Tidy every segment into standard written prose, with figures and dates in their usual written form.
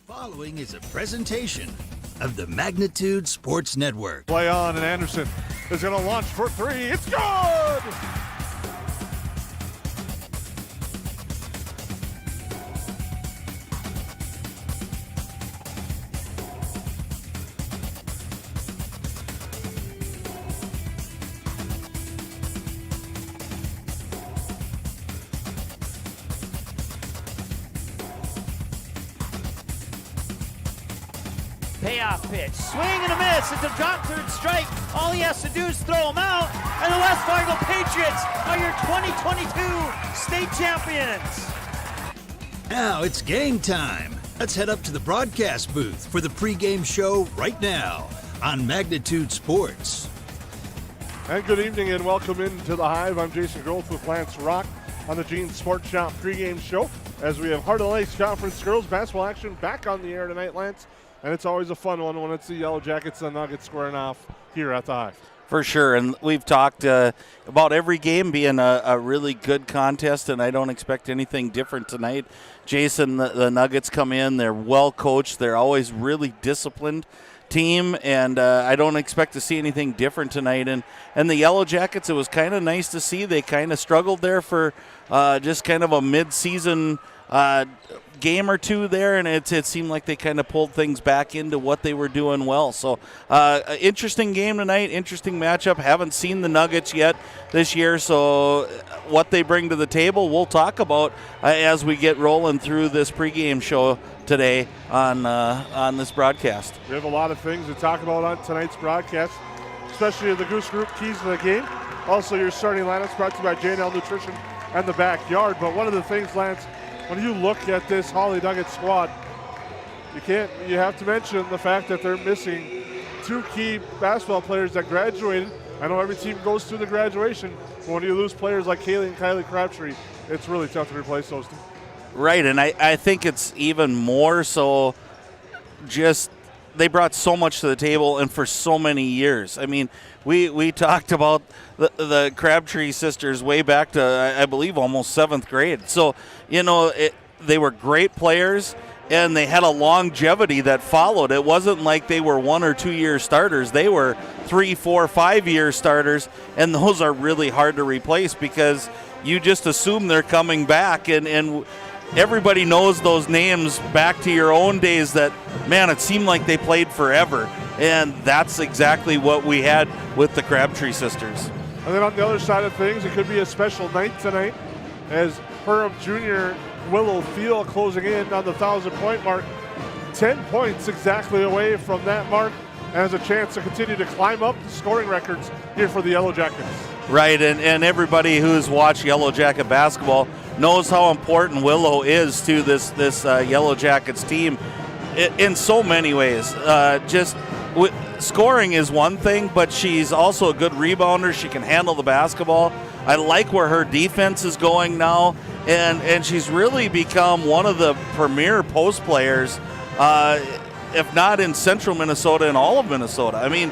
Following is a presentation of the Magnitude Sports Network. Play on, and Anderson is going to launch for three. It's good! Payoff pitch, swing and a miss. It's a drop third strike. All he has to do is throw him out, and the West Fargo Patriots are your 2022 state champions. Now it's game time. Let's head up to the broadcast booth for the pregame show right now on Magnitude Sports. And good evening and welcome into the Hive. I'm Jason Groth with Lance Rock on the Gene Sports Shop pregame show as we have Heart of the Lakes Conference girls basketball action back on the air tonight, Lance. And it's always a fun one when it's the Yellow Jackets and Nuggets squaring off here at the Hive. For sure, and we've talked about every game being a really good contest, and I don't expect anything different tonight. Jason, the Nuggets come in, they're well coached, they're always really disciplined team, and I don't expect to see anything different tonight. And the Yellow Jackets, it was kind of nice to see. They kind of struggled there for just kind of a mid-season game or two there, and it seemed like they kind of pulled things back into what they were doing well. So interesting game tonight, interesting matchup. Haven't seen the Nuggets yet this year, so what they bring to the table we'll talk about as we get rolling through this pregame show today on this broadcast. We have a lot of things to talk about on tonight's broadcast, especially the Goose Group keys to the game. Also, your starting lineups brought to you by J&L Nutrition and the Backyard. But one of the things, Lance, when you look at this Hawley Nuggets squad, you have to mention the fact that they're missing two key basketball players that graduated. I know every team goes through the graduation, but when you lose players like Kaylee and Kylie Crabtree, it's really tough to replace those two. Right, and I think it's even more so just they brought so much to the table and for so many years. I mean, we talked about the Crabtree sisters way back to, I believe, almost 7th grade. So, you know, they were great players, and they had a longevity that followed. It wasn't like they were 1 or 2 year starters. They were 3, 4, 5 year starters, and those are really hard to replace because you just assume they're coming back, and everybody knows those names back to your own days that, man, it seemed like they played forever. And that's exactly what we had with the Crabtree sisters. And then on the other side of things, it could be a special night tonight as Perham Jr. Willow Field closing in on the 1,000-point mark. 10 points exactly away from that mark and has a chance to continue to climb up the scoring records here for the Yellow Jackets. Right, and everybody who's watched Yellow Jacket basketball knows how important Willow is to this Yellow Jackets team in so many ways. Scoring is one thing, but she's also a good rebounder. She can handle the basketball. I like where her defense is going now, and she's really become one of the premier post players, if not in central Minnesota, in all of Minnesota. I mean,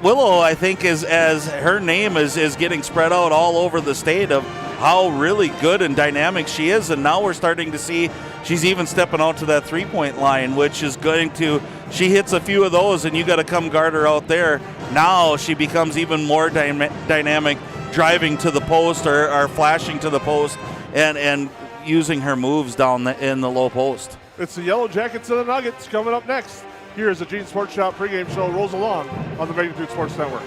Willow, I think, as her name is getting spread out all over the state of how really good and dynamic she is, and now we're starting to see she's even stepping out to that three-point line, which is going to, she hits a few of those and you got to come guard her out there. Now she becomes even more dynamic, driving to the post or flashing to the post and using her moves down in the low post. It's the Yellow Jackets and the Nuggets coming up next. Here's the Gene Sports Shop pregame show rolls along on the Magnitude Sports Network.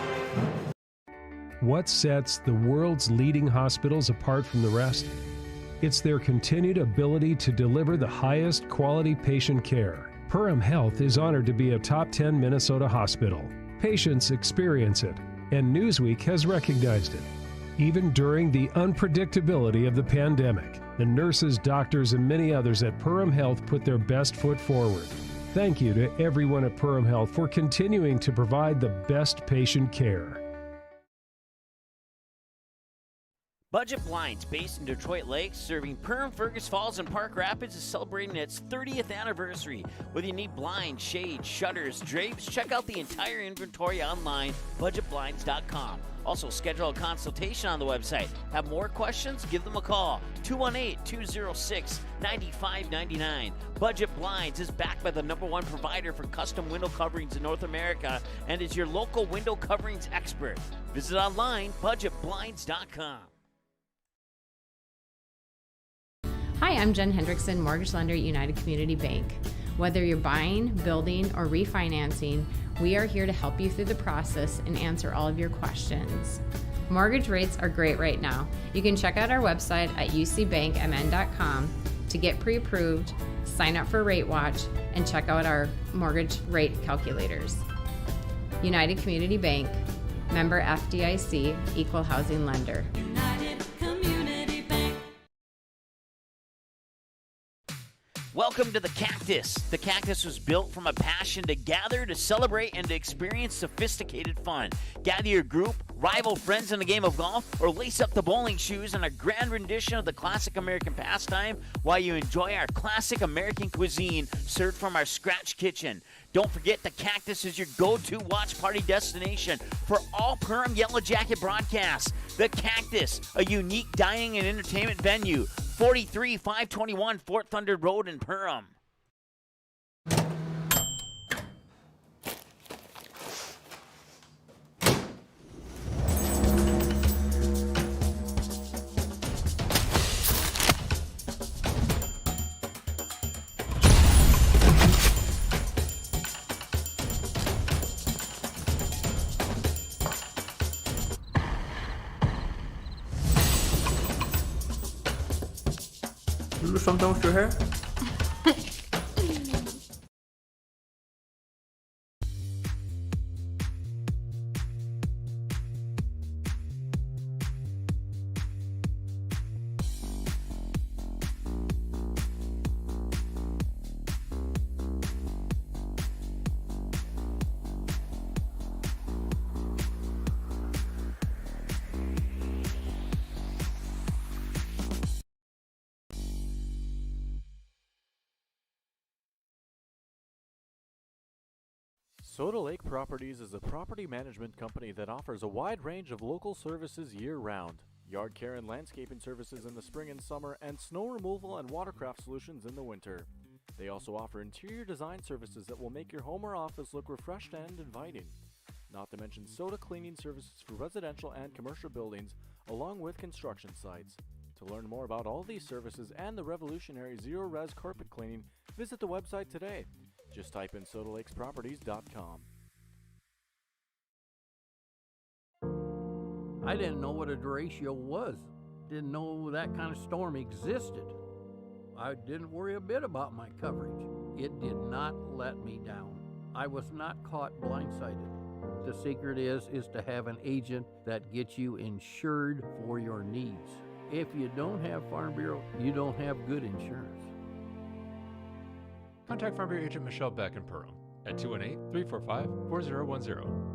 What sets the world's leading hospitals apart from the rest? It's their continued ability to deliver the highest quality patient care. Perham Health is honored to be a top 10 Minnesota hospital. Patients experience it, and Newsweek has recognized it. Even during the unpredictability of the pandemic, the nurses, doctors, and many others at Perham Health put their best foot forward. Thank you to everyone at Perham Health for continuing to provide the best patient care. Budget Blinds, based in Detroit Lakes, serving Perham, Fergus Falls, and Park Rapids, is celebrating its 30th anniversary. Whether you need blinds, shades, shutters, drapes, check out the entire inventory online, budgetblinds.com. Also, schedule a consultation on the website. Have more questions? Give them a call, 218-206-9599. Budget Blinds is backed by the #1 provider for custom window coverings in North America and is your local window coverings expert. Visit online, budgetblinds.com. Hi, I'm Jen Hendrickson, mortgage lender at United Community Bank. Whether you're buying, building, or refinancing, we are here to help you through the process and answer all of your questions. Mortgage rates are great right now. You can check out our website at ucbankmn.com to get pre-approved, sign up for Rate Watch, and check out our mortgage rate calculators. United Community Bank, member FDIC, equal housing lender. Welcome to the Cactus. The Cactus was built from a passion to gather, to celebrate, and to experience sophisticated fun. Gather your group, rival friends in a game of golf, or lace up the bowling shoes in a grand rendition of the classic American pastime while you enjoy our classic American cuisine served from our scratch kitchen. Don't forget the Cactus is your go-to watch party destination for all Perham Yellow Jacket broadcasts. The Cactus, a unique dining and entertainment venue, 43521 Fort Thunder Road in Perham. Vill du som dumpster här? Soda Lake Properties is a property management company that offers a wide range of local services year-round. Yard care and landscaping services in the spring and summer, and snow removal and watercraft solutions in the winter. They also offer interior design services that will make your home or office look refreshed and inviting. Not to mention soda cleaning services for residential and commercial buildings, along with construction sites. To learn more about all these services and the revolutionary zero-res carpet cleaning, visit the website today. Just type in sodalakesproperties.com. I didn't know what a derecho was. Didn't know that kind of storm existed. I didn't worry a bit about my coverage. It did not let me down. I was not caught blindsided. The secret is to have an agent that gets you insured for your needs. If you don't have Farm Bureau, you don't have good insurance. Contact Farm Bureau agent Michelle Beck in Perham at 218-345-4010.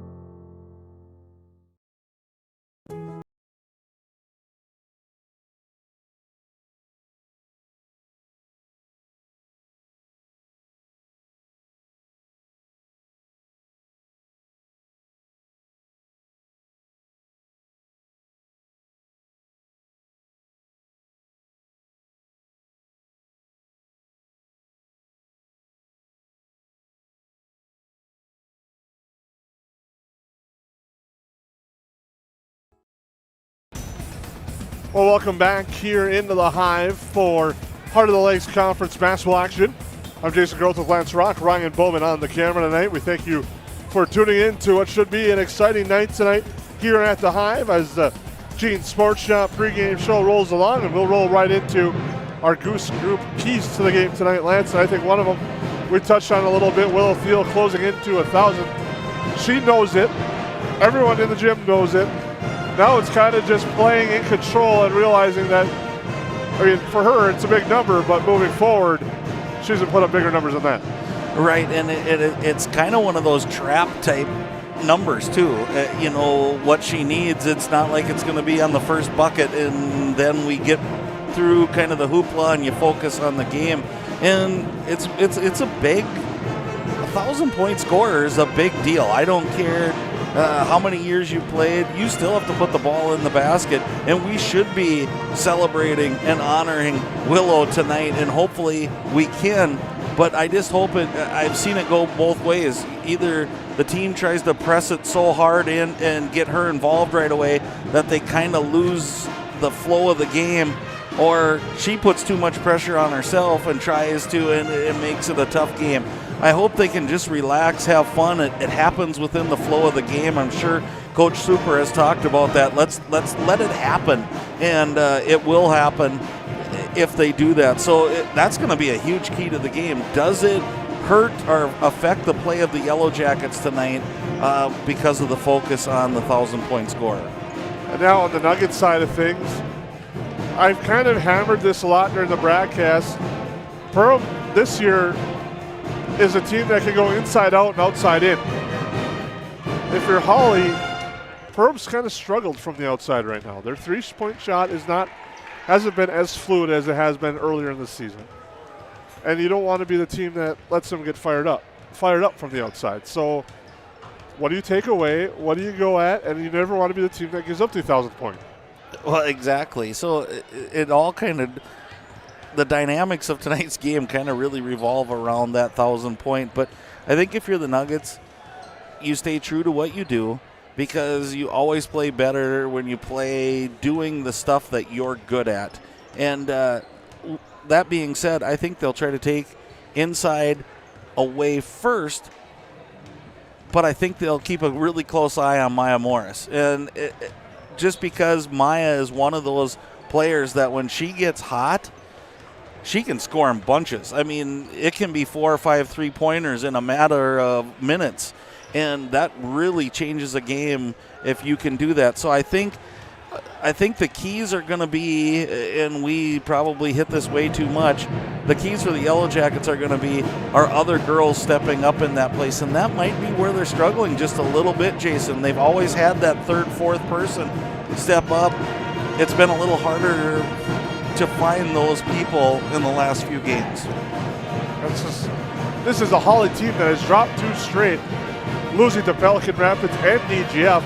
Well, welcome back here into the Hive for Heart of the Lakes Conference basketball action. I'm Jason Groth with Lance Rock, Ryan Bowman on the camera tonight. We thank you for tuning in to what should be an exciting night tonight here at the Hive as the Gene Sports Shop pregame show rolls along, and we'll roll right into our Goose Group keys to the game tonight, Lance. And I think one of them we touched on a little bit, Willow Field closing into 1,000. She knows it. Everyone in the gym knows it. Now it's kind of just playing in control and realizing that, I mean, for her, it's a big number, but moving forward, she's going to put up bigger numbers than that. Right, and it's kind of one of those trap type numbers too. What she needs. It's not like it's going to be on the first bucket and then we get through kind of the hoopla and you focus on the game. And it's a big 1,000-point scorer is a big deal. I don't care how many years you played. You still have to put the ball in the basket, and we should be celebrating and honoring Willow tonight, and hopefully we can. But I just hope I've seen it go both ways. Either the team tries to press it so hard in and get her involved right away that they kind of lose the flow of the game, or she puts too much pressure on herself and tries to, and it makes it a tough game. I hope they can just relax, have fun. It happens within the flow of the game. I'm sure Coach Super has talked about that. Let's let it happen, and it will happen if they do that. So that's going to be a huge key to the game. Does it hurt or affect the play of the Yellow Jackets tonight because of the focus on the 1,000-point scorer? And now on the Nuggets side of things, I've kind of hammered this a lot during the broadcast. Perham this year is a team that can go inside out and outside in. If you're Hawley, Perham's kind of struggled from the outside right now. Their three-point shot hasn't been as fluid as it has been earlier in the season. And you don't want to be the team that lets them get fired up from the outside. So what do you take away? What do you go at? And you never want to be the team that gives up the 1,000th point. Well, exactly. So it all kind of, the dynamics of tonight's game kind of really revolve around that 1,000 point. But I think if you're the Nuggets, you stay true to what you do, because you always play better when you play doing the stuff that you're good at. And that being said, I think they'll try to take inside away first, but I think they'll keep a really close eye on Maya Morris. And just because Maya is one of those players that when she gets hot, she can score in bunches. I mean, it can be 4 or 5 3-pointers in a matter of minutes, and that really changes a game if you can do that. So I think the keys are going to be, and we probably hit this way too much, the keys for the Yellow Jackets are going to be our other girls stepping up in that place, and that might be where they're struggling just a little bit, Jason. They've always had that third, fourth person step up. It's been a little harder to find those people in the last few games. This is a Hawley team that has dropped 2 straight, losing to Pelican Rapids and DGF.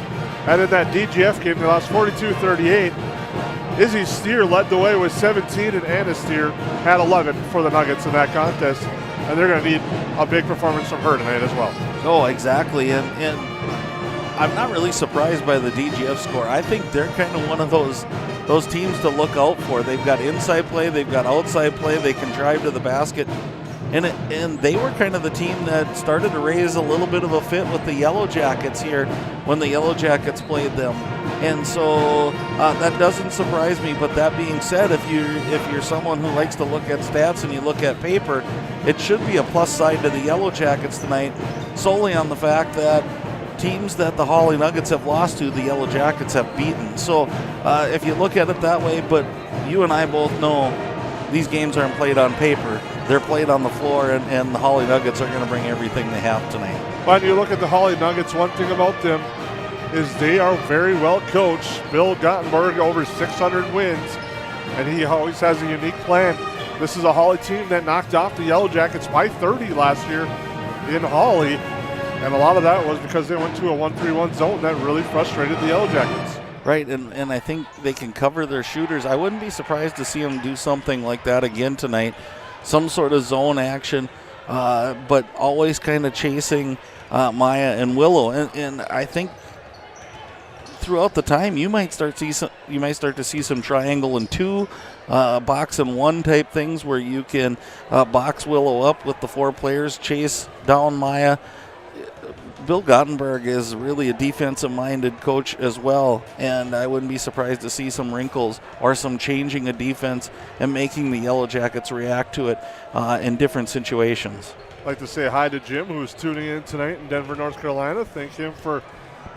And in that DGF game, they lost 42-38. Izzy Steer led the way with 17, and Anna Steer had 11 for the Nuggets in that contest. And they're going to need a big performance from her tonight as well. Oh, exactly. And I'm not really surprised by the DGF score. I think they're kind of one of those teams to look out for. They've got inside play, they've got outside play, they can drive to the basket. And they were kind of the team that started to raise a little bit of a fit with the Yellow Jackets here when the Yellow Jackets played them. And so that doesn't surprise me. But that being said, if you're someone who likes to look at stats and you look at paper, it should be a plus side to the Yellow Jackets tonight, solely on the fact that teams that the Hawley Nuggets have lost to, the Yellow Jackets have beaten. So if you look at it that way, but you and I both know these games aren't played on paper. They're played on the floor, and the Hawley Nuggets are going to bring everything they have tonight. When you look at the Hawley Nuggets, one thing about them is they are very well coached. Bill Gottenberg, over 600 wins, and he always has a unique plan. This is a Hawley team that knocked off the Yellow Jackets by 30 last year in Hawley, and a lot of that was because they went to a 1-3-1 zone that really frustrated the Yellow Jackets. Right, and I think they can cover their shooters. I wouldn't be surprised to see them do something like that again tonight. Some sort of zone action, but always kind of chasing Maya and Willow. And I think throughout the time you might start to see some triangle and 2, box and 1 type things where you can box Willow up with the 4 players, chase down Maya. Bill Gottenberg is really a defensive-minded coach as well, and I wouldn't be surprised to see some wrinkles or some changing of defense and making the Yellow Jackets react to it in different situations. I'd like to say hi to Jim, who's tuning in tonight in Denver, North Carolina. Thank him for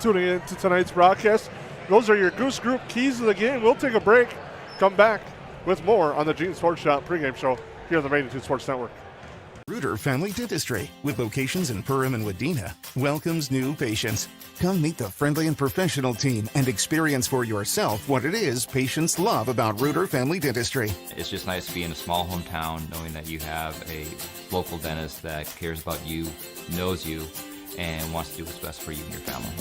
tuning in to tonight's broadcast. Those are your Goose Group keys of the game. We'll take a break, come back with more on the Gene Sports Shop pregame show here on the Magnitude Sports Network. Reuter Family Dentistry, with locations in Perham and Wadena, welcomes new patients. Come meet the friendly and professional team and experience for yourself what it is patients love about Reuter Family Dentistry. It's just nice to be in a small hometown knowing that you have a local dentist that cares about you, knows you, and wants to do what's best for you and your family.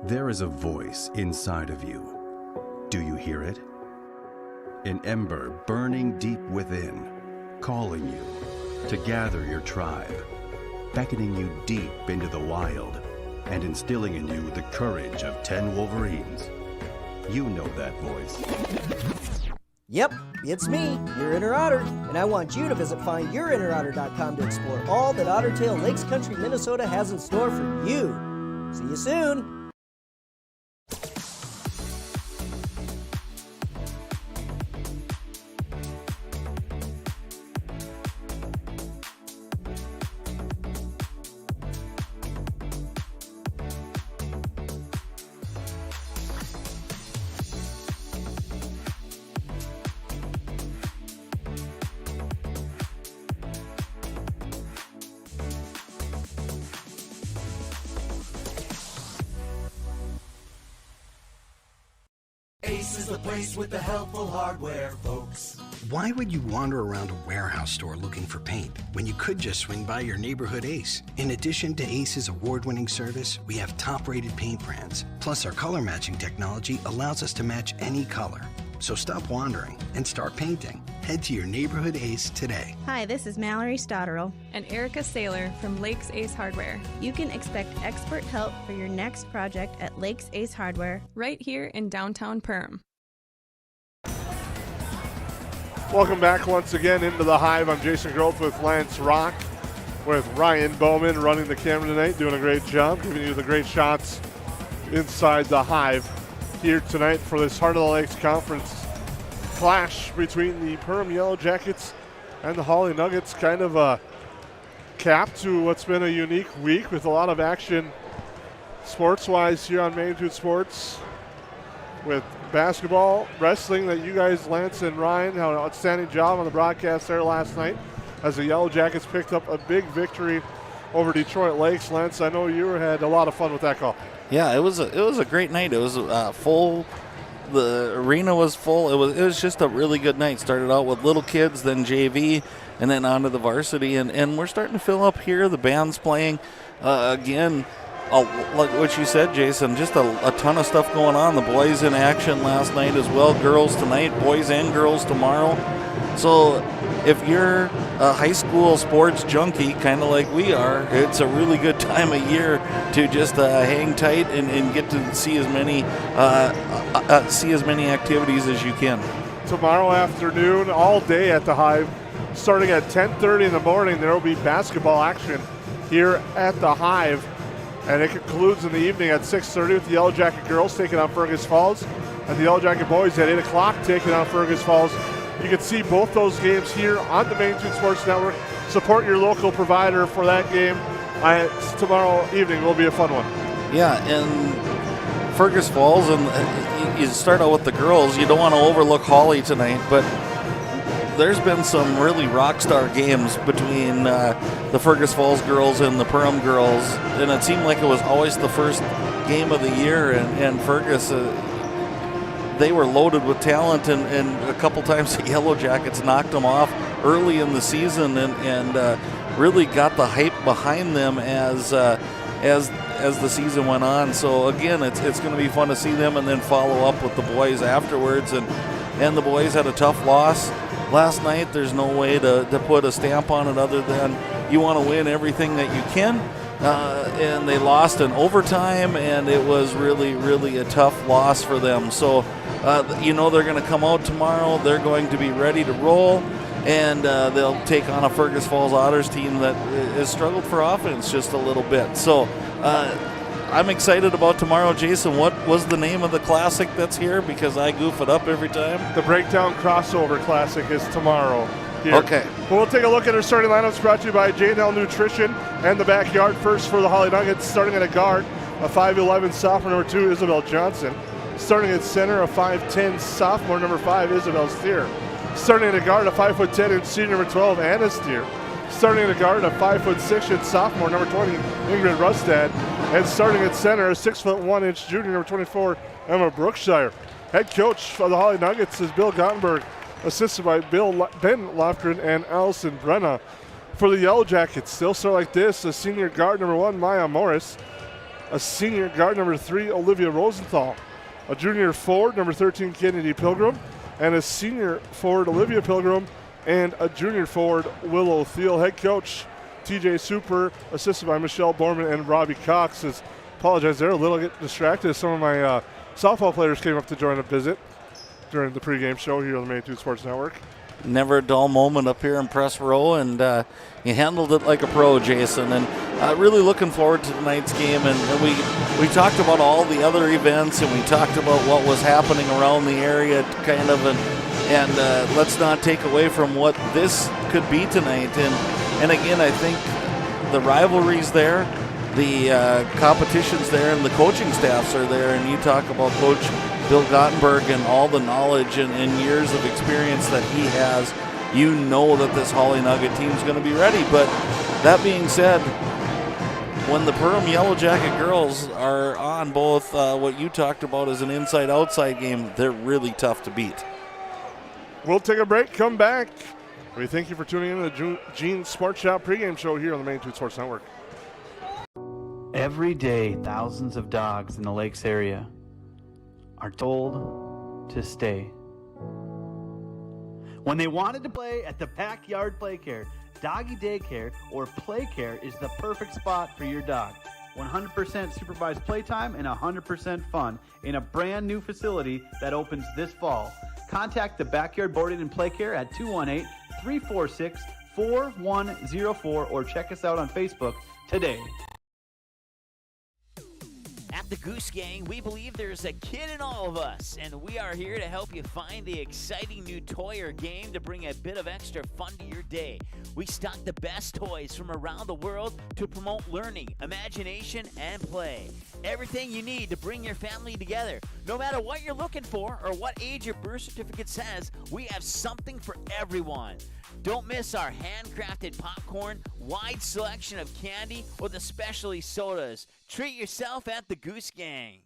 There is a voice inside of you. Do you hear it? An ember burning deep within, calling you to gather your tribe, beckoning you deep into the wild, and instilling in you the courage of 10 Wolverines. You know that voice. Yep, it's me, your inner otter, and I want you to visit findyourinnerotter.com to explore all that Ottertail Lakes Country, Minnesota has in store for you. See you soon. Ace is the place with the helpful hardware, folks. Why would you wander around a warehouse store looking for paint when you could just swing by your neighborhood Ace? In addition to Ace's award-winning service, we have top-rated paint brands. Plus, our color matching technology allows us to match any color. So stop wandering and start painting. Head to your neighborhood Ace today. Hi, this is Mallory Stotterell and Erica Saylor from Lakes Ace Hardware. You can expect expert help for your next project at Lakes Ace Hardware, right here in downtown Perham. Welcome back once again into the Hive. I'm Jason Groth with Lance Rock, with Ryan Bowman running the camera tonight, doing a great job, giving you the great shots inside the Hive here tonight for this Heart of the Lakes Conference clash between the Perham Yellow Jackets and the Hawley Nuggets. Kind of a cap to what's been a unique week with a lot of action sports-wise here on Magnitude Sports, with basketball, wrestling that you guys, Lance and Ryan, had an outstanding job on the broadcast there last night as the Yellow Jackets picked up a big victory over Detroit Lakes. Lance, I know you had a lot of fun with that call. Yeah, it was a great night. It was full. The arena was full. It was just a really good night. Started out with little kids, then JV, and then on to the varsity. And we're starting to fill up here. The band's playing again. Like what you said, Jason, just a ton of stuff going on. The boys in action last night as well. Girls tonight, boys and girls tomorrow. So if you're a high school sports junkie, kind of like we are, it's a really good time of year to just hang tight and get to see as many activities as you can. Tomorrow afternoon, all day at the Hive, starting at 10:30 in the morning, there will be basketball action here at the Hive. And it concludes in the evening at 6:30 with the Yellow Jacket girls taking on Fergus Falls, and the Yellow Jacket boys at 8 o'clock taking on Fergus Falls. You can see both those games here on the Magnitude Sports Network. Support your local provider for that game. Tomorrow evening will be a fun one. Yeah, and Fergus Falls, and you start out with the girls. You don't want to overlook Hawley tonight, but there's been some really rock star games between the Fergus Falls girls and the Perham girls, and it seemed like it was always the first game of the year, and Fergus, they were loaded with talent, and a couple times the Yellow Jackets knocked them off early in the season and really got the hype behind them as the season went on. So again, it's going to be fun to see them and then follow up with the boys afterwards, and the boys had a tough loss last night. There's no way to put a stamp on it other than you want to win everything that you can. And they lost in overtime, and it was really, really a tough loss for them. So, they're going to come out tomorrow. They're going to be ready to roll, and they'll take on a Fergus Falls Otters team that has struggled for offense just a little bit. So, I'm excited about tomorrow. Jason, what was the name of the classic that's here? Because I goof it up every time. The Breakdown Crossover Classic is tomorrow here. Okay. Well, we'll take a look at our starting lineups brought to you by J&L Nutrition and the Backyard. First for the Hawley Nuggets, starting at a guard, a 5'11 sophomore, number 2, Isabel Johnson. Starting at center, a 5'10 sophomore, number 5, Isabel Steer. Starting at a guard, a 5'10 and senior, number 12, Anna Steer. Starting at a guard, a 5'6" sophomore, number 20, Ingrid Rustad. And starting at center, a 6'1" junior, number 24, Emma Brookshire. Head coach for the Hawley Nuggets is Bill Gottenberg, assisted by Ben Lofgren and Allison Brenna. For the Yellow Jackets, still start like this: a senior guard, number 1, Maya Morris. A senior guard, number 3, Olivia Rosenthal. A junior forward, number 13, Kennedy Pilgrim. And a senior forward, Olivia Pilgrim. And a junior forward, Willow Thiel. Head coach TJ Super, assisted by Michelle Borman and Robbie Cox. Apologize there, a little get distracted. Some of my softball players came up to join a visit during the pregame show here on the Magnitude Sports Network. Never a dull moment up here in press row, and you handled it like a pro, Jason. And really looking forward to tonight's game. And we talked about all the other events, and we talked about what was happening around the area, kind of, and let's not take away from what this could be tonight. And again, I think the rivalry's there, the competition's there, and the coaching staffs are there. And you talk about Coach Bill Gottenberg and all the knowledge and years of experience that he has. You know that this Hawley Nugget team's going to be ready. But that being said, when the Perham Yellow Jacket girls are on both what you talked about as an inside-outside game, they're really tough to beat. We'll take a break, come back. We thank you for tuning in to the Gene Sports Shop pregame show here on the Magnitude Sports Network. Every day, thousands of dogs in the Lakes area are told to stay. When they wanted to play at the Backyard Playcare, Doggy Daycare, or Playcare is the perfect spot for your dog. 100% supervised playtime and 100% fun in a brand new facility that opens this fall. Contact the Backyard Boarding and Playcare at 218-346-4104 or check us out on Facebook today. At the Goose Gang, we believe there's a kid in all of us, and we are here to help you find the exciting new toy or game to bring a bit of extra fun to your day. We stock the best toys from around the world to promote learning, imagination, and play. Everything you need to bring your family together. No matter what you're looking for or what age your birth certificate says, we have something for everyone. Don't miss our handcrafted popcorn, wide selection of candy, or the specialty sodas. Treat yourself at the Goose Gang.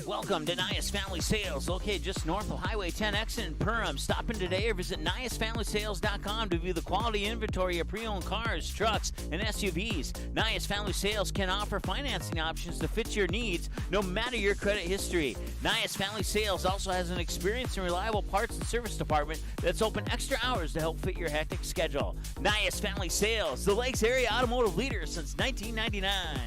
Welcome to Nias Family Sales, located just north of Highway 10 exit in Perham. Stop in today or visit NiasFamilySales.com to view the quality inventory of pre-owned cars, trucks, and SUVs. Nias Family Sales can offer financing options to fit your needs, no matter your credit history. Nias Family Sales also has an experienced and reliable parts and service department that's open extra hours to help fit your hectic schedule. Nias Family Sales, the Lakes area automotive leader since 1999.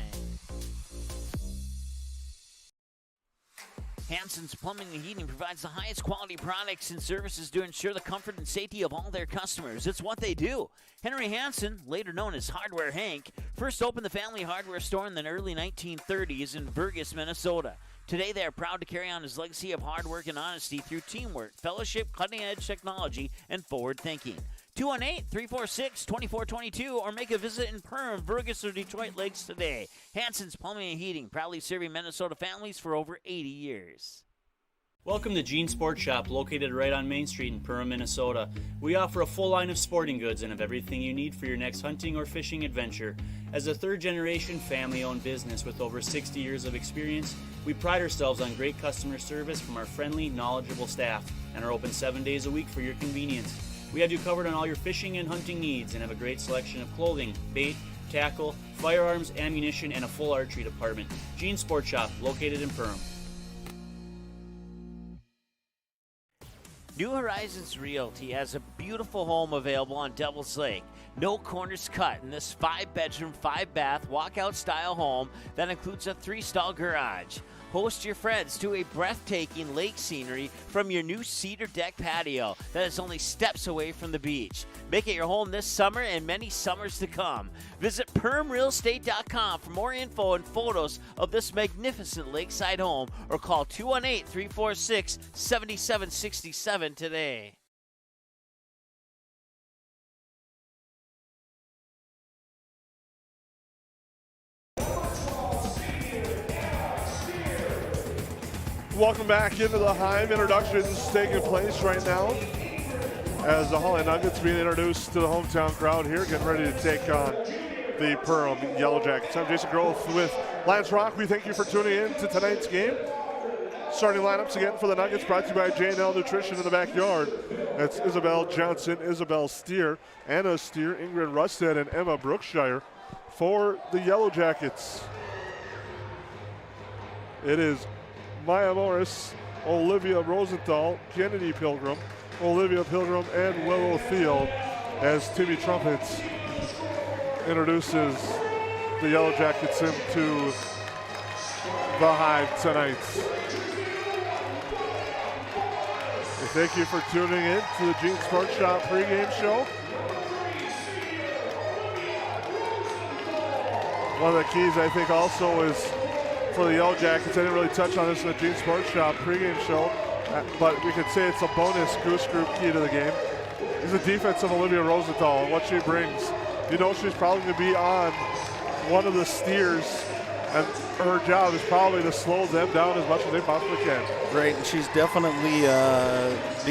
Hanson's Plumbing and Heating provides the highest quality products and services to ensure the comfort and safety of all their customers. It's what they do. Henry Hanson, later known as Hardware Hank, first opened the family hardware store in the early 1930s in Burgess, Minnesota. Today, they are proud to carry on his legacy of hard work and honesty through teamwork, fellowship, cutting-edge technology, and forward thinking. 218-346-2422 or make a visit in Perham, Burgess, or Detroit Lakes today. Hanson's Plumbing and Heating, proudly serving Minnesota families for over 80 years. Welcome to Gene Sports Shop, located right on Main Street in Perham, Minnesota. We offer a full line of sporting goods and have everything you need for your next hunting or fishing adventure. As a third-generation family-owned business with over 60 years of experience, we pride ourselves on great customer service from our friendly, knowledgeable staff and are open 7 days a week for your convenience. We have you covered on all your fishing and hunting needs and have a great selection of clothing, bait, tackle, firearms, ammunition, and a full archery department. Gene Sports Shop, located in Perham. New Horizons Realty has a beautiful home available on Devil's Lake. No corners cut in this 5-bedroom, 5-bath, walkout-style home that includes a 3-stall garage. Host your friends to a breathtaking lake scenery from your new cedar deck patio that is only steps away from the beach. Make it your home this summer and many summers to come. Visit permrealestate.com for more info and photos of this magnificent lakeside home, or call 218-346-7767 today. Welcome back into the Hive. Introductions taking place right now as the Hawley Nuggets being introduced to the hometown crowd here, getting ready to take on the Perham Yellow Jackets. I'm Jason Groth with Lance Rock. We thank you for tuning in to tonight's game. Starting lineups again for the Nuggets, brought to you by J&L Nutrition in the backyard. That's Isabel Johnson, Isabel Steer, Anna Steer, Ingrid Rusted, and Emma Brookshire for the Yellow Jackets. It is Maya Morris, Olivia Rosenthal, Kennedy Pilgrim, Olivia Pilgrim, and Willow Thiel as Timmy Trumpets introduces the Yellow Jackets into the Hive tonight. We thank you for tuning in to the Gene Sports Shop pregame show. One of the keys, I think, also is for the Yellow Jackets. I didn't really touch on this in the Gene Sports Shop pregame show, but we could say it's a bonus Goose Group key to the game. Is the defense of Olivia Rosenthal and what she brings. You know she's probably going to be on one of the steers, and her job is probably to slow them down as much as they possibly can. Right, and she's definitely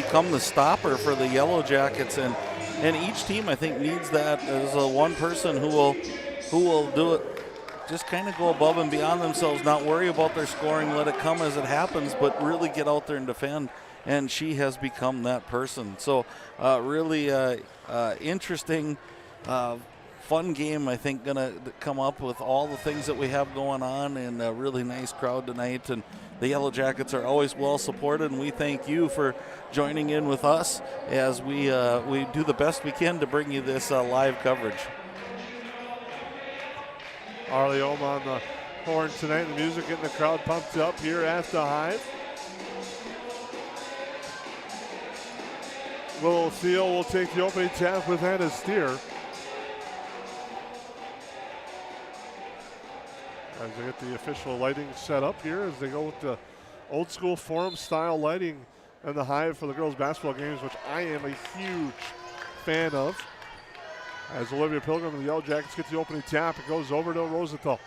become the stopper for the Yellow Jackets, and each team I think needs that as a one person who will do it. Just kind of go above and beyond themselves, not worry about their scoring, let it come as it happens, but really get out there and defend. And she has become that person. So really interesting, fun game, I think, going to come up with all the things that we have going on, and a really nice crowd tonight. And the Yellow Jackets are always well supported, and we thank you for joining in with us as we do the best we can to bring you this live coverage. Arlie Ohm on the horn tonight. The music getting the crowd pumped up here at the Hive. Willow Thiel will take the opening tap with Anna Steer. As they get the official lighting set up here, as they go with the old school forum style lighting in the Hive for the girls basketball games, which I am a huge fan of. As Olivia Pilgrim and the Yellow Jackets get the opening tap, it goes over to Rosenthal.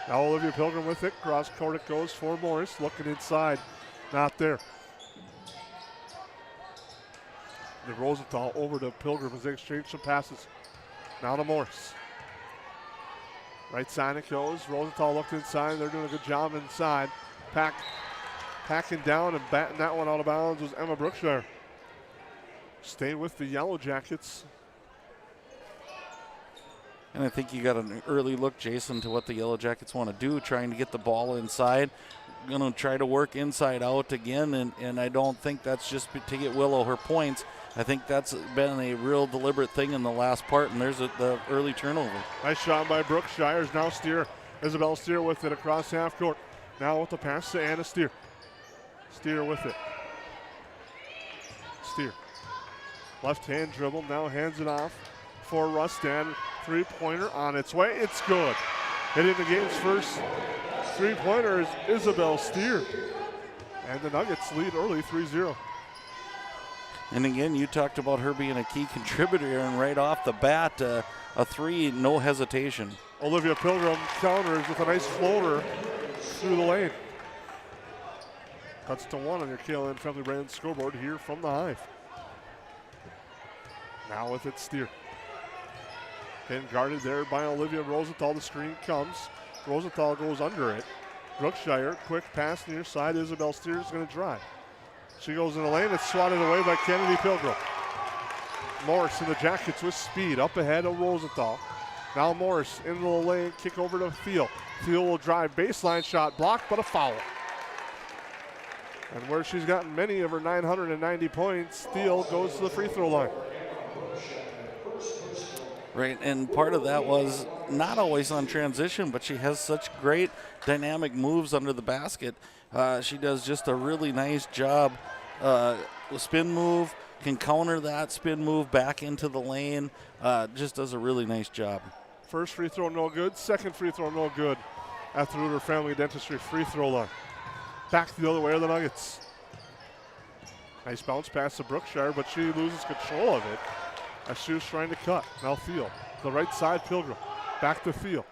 Now Olivia Pilgrim with it. Cross court it goes for Morris. Looking inside. Not there. The Rosenthal over to Pilgrim as they exchange some passes. Now to Morris. Right side it goes. Rosenthal looked inside. They're doing a good job inside. Packing down and batting that one out of bounds was Emma Brookshire. Stay with the Yellow Jackets. And I think you got an early look, Jason, to what the Yellow Jackets want to do, trying to get the ball inside. Going to try to work inside out again, and I don't think that's just to get Willow her points. I think that's been a real deliberate thing in the last part, and there's the early turnover. Nice shot by Brookshire. Now Steer, Isabel Steer with it across half court. Now with the pass to Anna Steer. Steer with it. Steer. Left hand dribble, now hands it off for Rustan. Three-pointer on its way. It's good. Hitting the game's first three-pointer is Isabel Steer. And the Nuggets lead early 3-0. And again, you talked about her being a key contributor, and right off the bat, a three, no hesitation. Olivia Pilgrim counters with a nice floater through the lane. Cuts to one on your KLN Family Brand scoreboard here from the Hive. Now with it, Steer. Pin guarded there by Olivia Rosenthal. The screen comes. Rosenthal goes under it. Brookshire, quick pass near side. Isabel Steer is going to drive. She goes in the lane. It's swatted away by Kennedy Pilgrim. Morris in the Jackets with speed. Up ahead of Rosenthal. Now Morris into the lane. Kick over to Thiel. Thiel will drive. Baseline shot blocked, but a foul. And where she's gotten many of her 990 points, Thiel goes to the free throw line. Right, and part of that was not always on transition, but she has such great dynamic moves under the basket. She does just a really nice job. Spin move, can counter that spin move back into the lane. Just does a really nice job. First free throw no good. Second free throw no good at the Reuter Family Dentistry free throw line. Back the other way are the Nuggets. Nice bounce pass to Brookshire, but she loses control of it as she was trying to cut. Now Thiel, the right side, Pilgrim. Back to Thiel.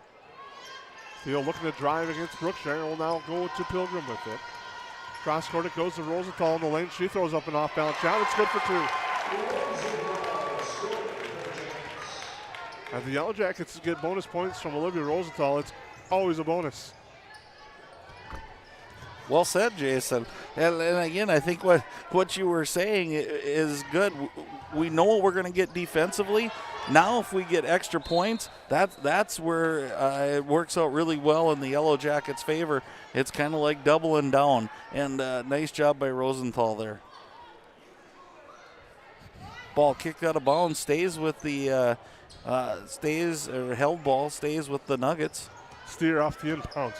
Thiel looking to drive against Brookshire and will now go to Pilgrim with it. Cross court it goes to Rosenthal in the lane. She throws up an off balance shot. It's good for 2. And the Yellow Jackets get bonus points from Olivia Rosenthal. It's always a bonus. Well said, Jason. And again, I think what you were saying is good. We know what we're going to get defensively. Now if we get extra points, that's where it works out really well in the Yellow Jackets' favor. It's kind of like doubling down. And nice job by Rosenthal there. Ball kicked out of bounds, stays with the held ball, stays with the Nuggets. Steer off the inbounds.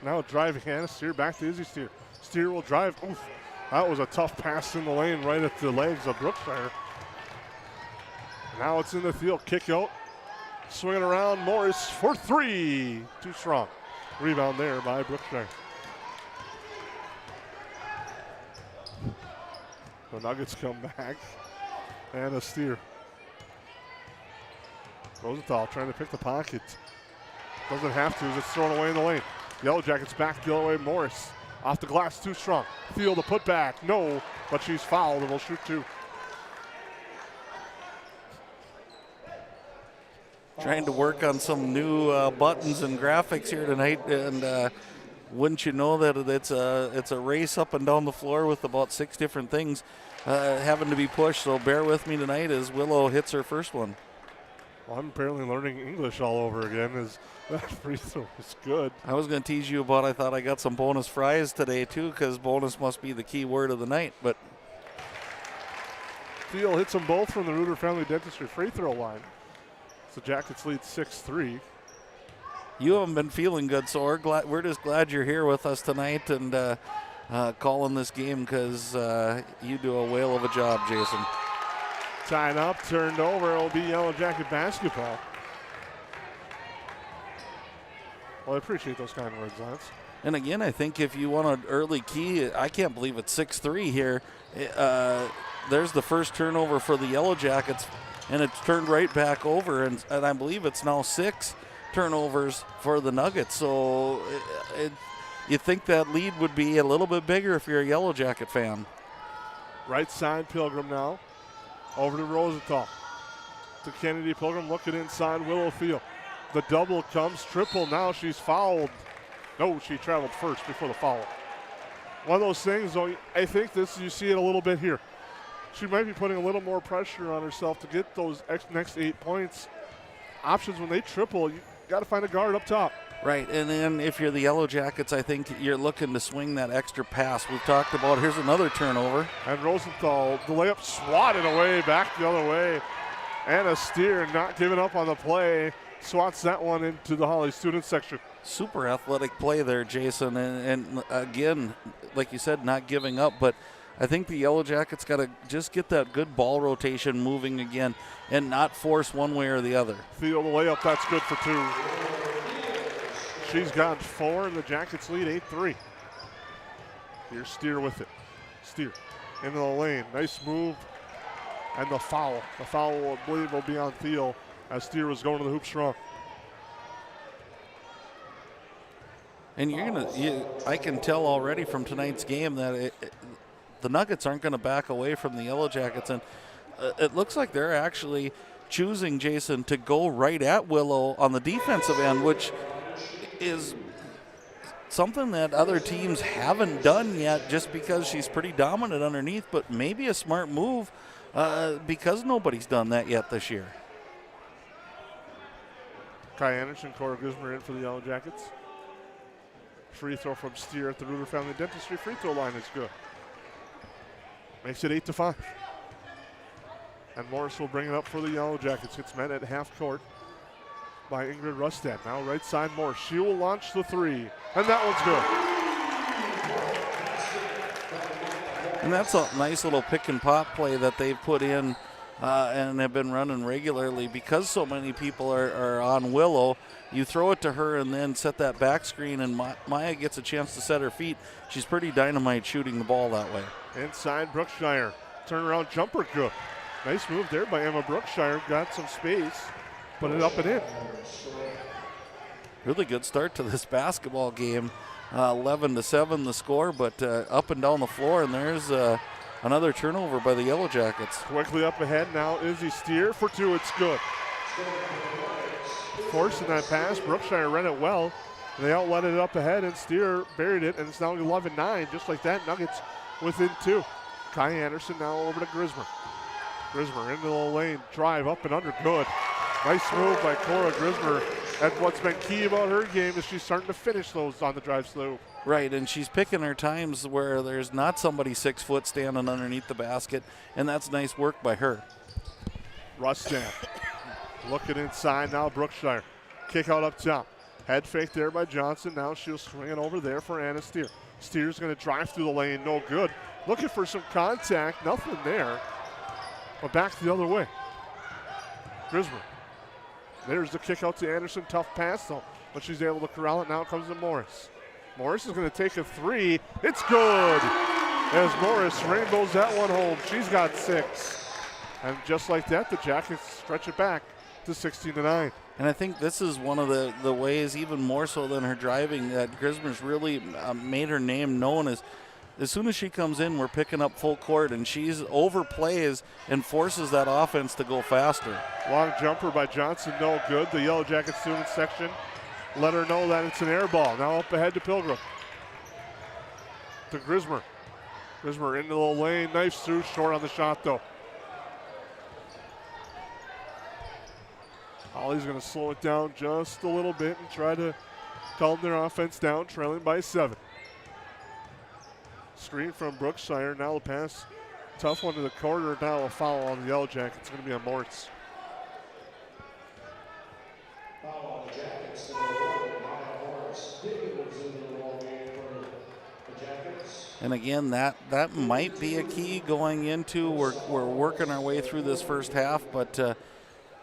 Now driving Hannah Steer back to Izzy Steer. Steer will drive. Oof. That was a tough pass in the lane right at the legs of Brookshire. Now it's in the field. Kick out. Swinging around. Morris for 3. Too strong. Rebound there by Brookshire. The Nuggets come back. And a Steer. Rosenthal trying to pick the pocket. Doesn't have to. It's thrown away in the lane. Yellow Jackets back the other way. Morris off the glass, too strong. Thiel to put back. No, but she's fouled and will shoot 2. Trying to work on some new buttons and graphics here tonight, and wouldn't you know that it's a race up and down the floor with about 6 different things having to be pushed. So bear with me tonight as Willow hits her first one. Well, I'm apparently learning English all over again. As that free throw is good. I was going to tease you about I thought I got some bonus fries today too, because bonus must be the key word of the night. But Thiel hits them both from the Reuter Family Dentistry free throw line. So Jackets lead 6-3. You haven't been feeling good, so we're just glad you're here with us tonight and calling this game, because you do a whale of a job, Jason. Tied up, turned over. It'll be Yellow Jacket basketball. Well, I appreciate those kind words, Lance. And again, I think if you want an early key, I can't believe it's 6-3 here. There's the first turnover for the Yellow Jackets, and it's turned right back over, and I believe it's now 6 turnovers for the Nuggets. So you think that lead would be a little bit bigger if you're a Yellow Jacket fan. Right side, Pilgrim now. Over to Rosenthal. To Kennedy. Pilgrim looking inside. Willow Thiel. The double comes. Triple. Now she's fouled. No, she traveled first before the foul. One of those things, though, I think you see it a little bit here. She might be putting a little more pressure on herself to get those next 8 points. Options when they triple, you got to find a guard up top. Right, and then if you're the Yellow Jackets, I think you're looking to swing that extra pass. We've talked about, here's another turnover. And Rosenthal, the layup swatted away, back the other way. And a Steer not giving up on the play. Swats that one into the Hawley student section. Super athletic play there, Jason. And again, like you said, not giving up. But I think the Yellow Jackets got to just get that good ball rotation moving again and not force one way or the other. Thiel the layup, that's good for 2. She's got 4, and the Jackets lead 8-3. Here's Steer with it. Steer into the lane. Nice move. And the foul. The foul, I believe, will be on Thiel as Steer was going to the hoop strong. And I can tell already from tonight's game that the Nuggets aren't going to back away from the Yellow Jackets. And it looks like they're actually choosing, Jason, to go right at Willow on the defensive end, which is something that other teams haven't done yet, just because she's pretty dominant underneath, but maybe a smart move because nobody's done that yet this year. Kai Anderson, Cora Guzmer in for the Yellow Jackets. Free throw from Steer at the Reuter Family Dentistry free throw line is good. Makes it 8-5. And Morris will bring it up for the Yellow Jackets. It's met at half court by Ingrid Rustad. Now right side Morris. She will launch the three, and that one's good. And that's a nice little pick and pop play that they've put in and have been running regularly because so many people are on Willow. You throw it to her and then set that back screen, and Maya gets a chance to set her feet. She's pretty dynamite shooting the ball that way. Inside Brookshire. Turnaround jumper good. Nice move there by Emma Brookshire. Got some space. Put it up and in. Really good start to this basketball game. 11-7 the score, but up and down the floor, and there's another turnover by the Yellow Jackets. Quickly up ahead now, Izzy Steer for two. It's good. Forcing that pass. Brookshire read it well. They outlet it up ahead, and Steer buried it, and it's now 11-9. Just like that, Nuggets within two. Kai Anderson now over to Grismer. Grismer into the lane, drive up and under, good. Nice move by Cora Grismer. And what's been key about her game is she's starting to finish those on the drive slope. Right, and she's picking her times where there's not somebody 6 foot standing underneath the basket, and that's nice work by her. Rustad looking inside now, Brookshire. Kick out up top. Head fake there by Johnson. Now she'll swing it over there for Anna Steer. Steer's going to drive through the lane, no good. Looking for some contact, nothing there. But back the other way. Grismer. There's the kick out to Anderson. Tough pass though, but she's able to corral it. Now it comes to Morris. Morris is going to take a three. It's good. As Morris rainbows that one home. She's got 6. And just like that, the Jackets stretch it back to 16-9. And I think this is one of the ways, even more so than her driving, that Grismer's really made her name known. As soon as she comes in, we're picking up full court, and she's overplays and forces that offense to go faster. Long jumper by Johnson, no good. The Yellow Jacket student section let her know that it's an air ball. Now up ahead to Pilgrim. To Grismer. Grismer into the lane, knife through, short on the shot though. Hawley's going to slow it down just a little bit and try to calm their offense down, trailing by 7. Screen from Brookshire. Now the pass. Tough one to the corner. Now a foul on the Yellow Jackets. It's going to be on Mortz. And again, that might be a key going into. We're working our way through this first half, but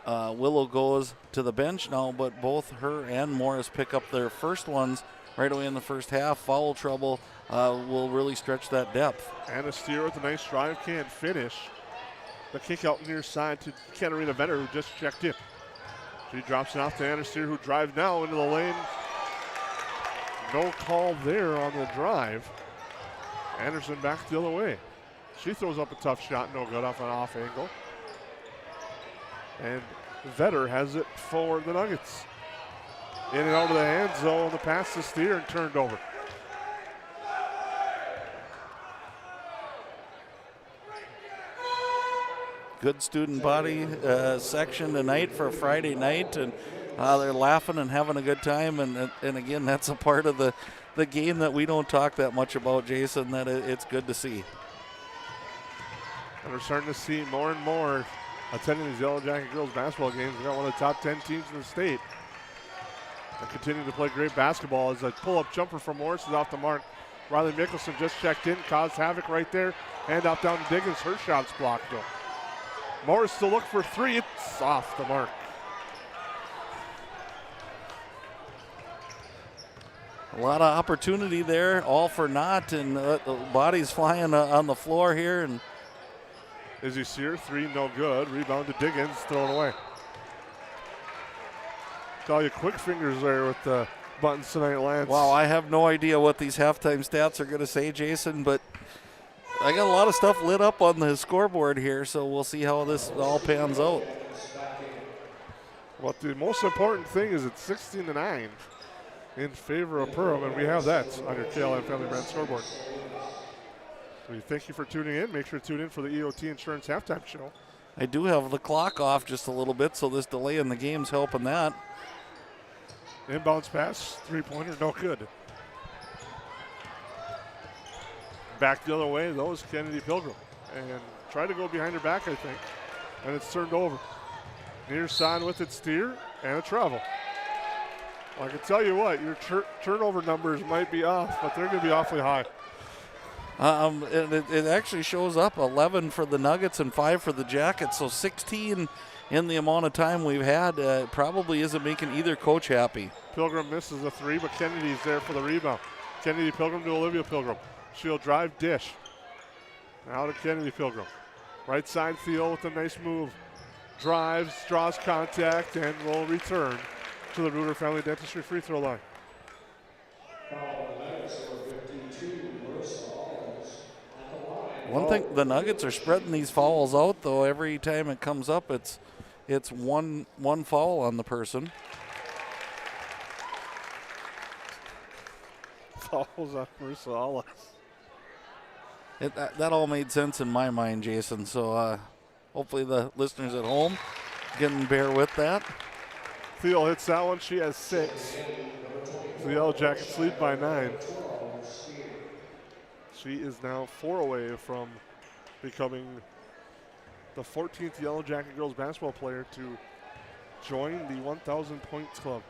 Willow goes to the bench now, but both her and Morris pick up their first ones right away in the first half. Foul trouble will really stretch that depth. Anna Steer with a nice drive, can't finish. The kick out near side to Katarina Vetter, who just checked in. She drops it off to Anna Steer, who drives now into the lane. No call there on the drive. Anderson back the other way. She throws up a tough shot, no good off an off angle. And Vetter has it for the Nuggets. In and out of the hand zone, the pass to Steer and turned over. Good student body section tonight for a Friday night, and they're laughing and having a good time. And again, that's a part of the game that we don't talk that much about, Jason, that it's good to see. And we're starting to see more and more attending these Yellow Jacket girls basketball games. We got one of the top 10 teams in the state. They're continuing to play great basketball as a pull-up jumper from Morris is off the mark. Riley Mickelson just checked in, caused havoc right there. Hand out down to Diggins. Her shot's blocked though. Morris still look for 3. It's off the mark. A lot of opportunity there, all for naught, and the body's flying on the floor here. And Izzy Sear, 3, no good. Rebound to Diggins, thrown away. Call you quick fingers there with the buttons tonight, Lance. Wow, I have no idea what these halftime stats are going to say, Jason, but I got a lot of stuff lit up on the scoreboard here, so we'll see how this all pans out. Well, the most important thing is it's 16-9 in favor of Perham, and we have that on your KLM Family Brand scoreboard. We thank you for tuning in. Make sure to tune in for the EOT Insurance Halftime Show. I do have the clock off just a little bit, so this delay in the game's helping that. Inbounds pass, 3-pointer, no good. Back the other way, though, is Kennedy Pilgrim. And tried to go behind her back, I think. And it's turned over. Near side with it, Steer, and a travel. I can tell you what, your turnover numbers might be off, but they're going to be awfully high. It actually shows up 11 for the Nuggets and 5 for the Jackets, so 16 in the amount of time we've had probably isn't making either coach happy. Pilgrim misses a 3, but Kennedy's there for the rebound. Kennedy Pilgrim to Olivia Pilgrim. She'll drive dish. Now to Kennedy Pilgrim. Right side Theo with a nice move. Drives, draws contact, and will return to the Reuter Family Dentistry free throw line. One thing, the Nuggets are spreading these fouls out, though. Every time it comes up, it's one foul on the person. Fouls on Marsalis. That all made sense in my mind, Jason. So hopefully the listeners at home can bear with that. Theo hits that one. She has 6. The Yellow Jackets lead by 9. She is now 4 away from becoming the 14th Yellow Jacket girls basketball player to join the 1,000 points club.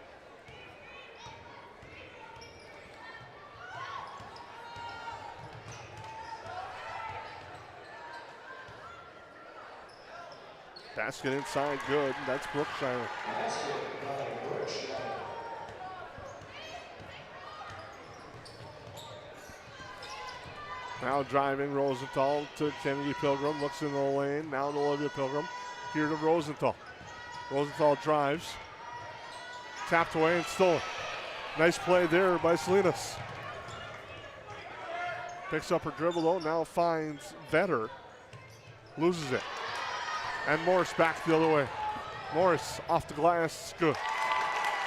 Basket inside, good. That's Brookshire. Now driving Rosenthal to Kennedy Pilgrim. Looks in the lane. Now to Olivia Pilgrim. Here to Rosenthal. Rosenthal drives. Tapped away and stolen. Nice play there by Salinas. Picks up her dribble though. Now finds Vetter. Loses it. And Morris back the other way. Morris off the glass. Good.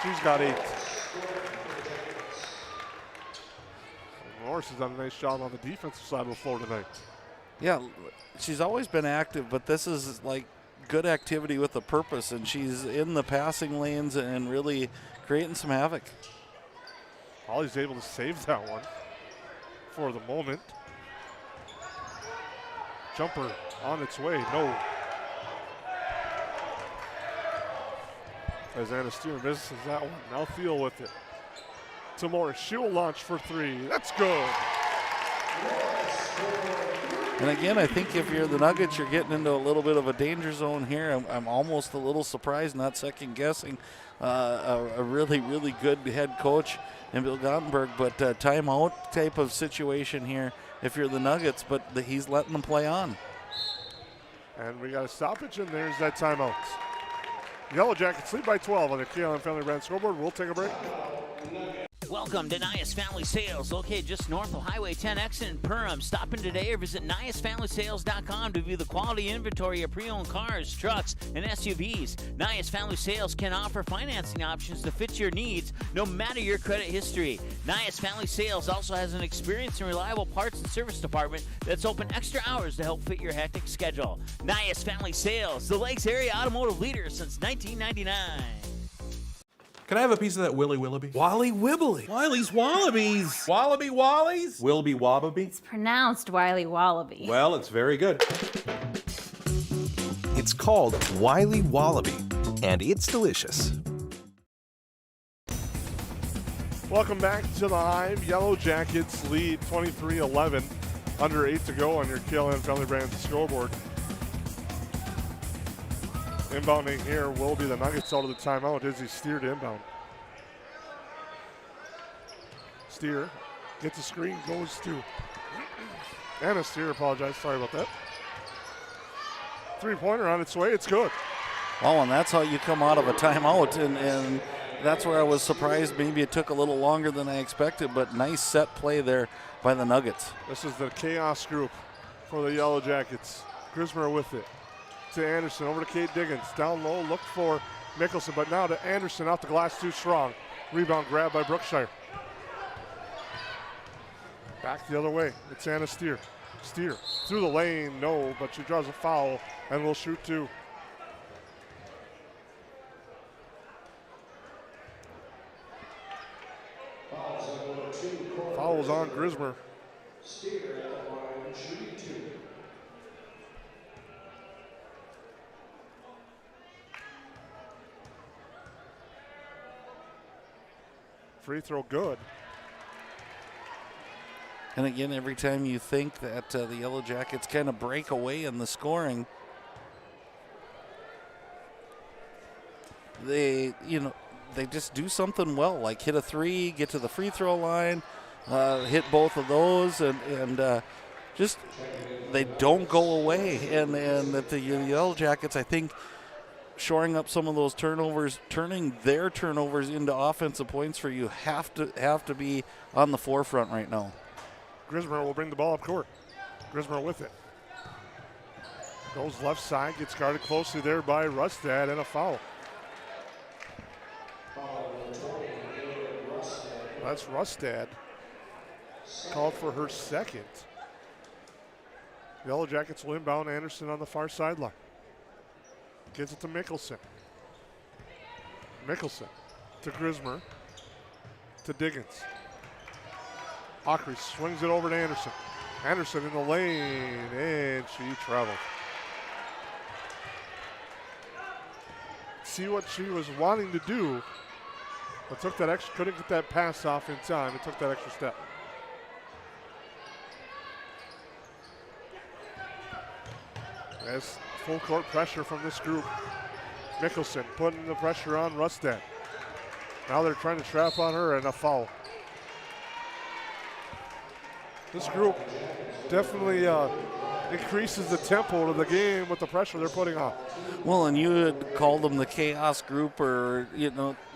She's got 8. Morris has done a nice job on the defensive side of the floor tonight. Yeah, she's always been active, but this is like good activity with a purpose, and she's in the passing lanes and really creating some havoc. Hawley's able to save that one for the moment. Jumper on its way, no. As Anna Steer misses that one. Now Thiel with it. To Morris. She'll launch for 3. That's good. And again, I think if you're the Nuggets, you're getting into a little bit of a danger zone here. I'm almost a little surprised, not second guessing. A really, really good head coach in Bill Gottenberg, but timeout type of situation here if you're the Nuggets, but he's letting them play on. And we got a stoppage, and there's that timeout. Yellow Jackets lead by 12 on the KLM Family Brand scoreboard. We'll take a break. Welcome to Nias Family Sales, located just north of Highway 10 exit in Perham. Stop in today or visit niasfamilysales.com to view the quality inventory of pre-owned cars, trucks, and SUVs. Nias Family Sales can offer financing options to fit your needs, no matter your credit history. Nias Family Sales also has an experienced and reliable parts and service department that's open extra hours to help fit your hectic schedule. Nias Family Sales, the Lakes area automotive leader since 1999. Can I have a piece of that Willy Willoughby? Wally Wibbly. Wiley's Wallabies. Wallaby Wallies? Wilby Wallaby? It's pronounced Wiley Wallaby. Well, it's very good. It's called Wiley Wallaby, and it's delicious. Welcome back to the Hive. Yellow Jackets lead 23-11. Under 8 to go on your KLM Family Brand scoreboard. Inbounding here will be the Nuggets out of the timeout. Izzy Steer to inbound. Steer gets a screen, goes to Anna Steer. Apologize, sorry about that. 3-pointer on its way. It's good. Oh, and that's how you come out of a timeout, and that's where I was surprised. Maybe it took a little longer than I expected, but nice set play there by the Nuggets. This is the chaos group for the Yellow Jackets. Grismer with it. To Anderson, over to Kate Diggins. Down low, looked for Mickelson, but now to Anderson, off the glass, too strong. Rebound grab by Brookshire. Back the other way, it's Anna Steer. Steer through the lane, no, but she draws a foul and will shoot 2. Fouls on Grismer. Steer at the line, shooting 2. Free throw good. And again, every time you think that the Yellow Jackets kind of break away in the scoring, they just do something well, like hit a three, get to the free throw line, hit both of those, and just they don't go away. And that the Yellow Jackets, I think, shoring up some of those turnovers, turning their turnovers into offensive points for you, have to be on the forefront right now. Grismer will bring the ball up court. Grismer with it. Goes left side, gets guarded closely there by Rustad, and a foul. That's Rustad. Called for her second. Yellow Jackets will inbound. Anderson on the far sideline. Gives it to Mickelson. Mickelson to Grismer. To Diggins. Ockery swings it over to Anderson. Anderson in the lane, and she traveled. See what she was wanting to do, but took that extra, couldn't get that pass off in time. It took that extra step. As full court pressure from this group. Mickelson putting the pressure on Rustad. Now they're trying to trap on her, and a foul. This group definitely increases the tempo of the game with the pressure they're putting on. Well, and you had called them the chaos group, or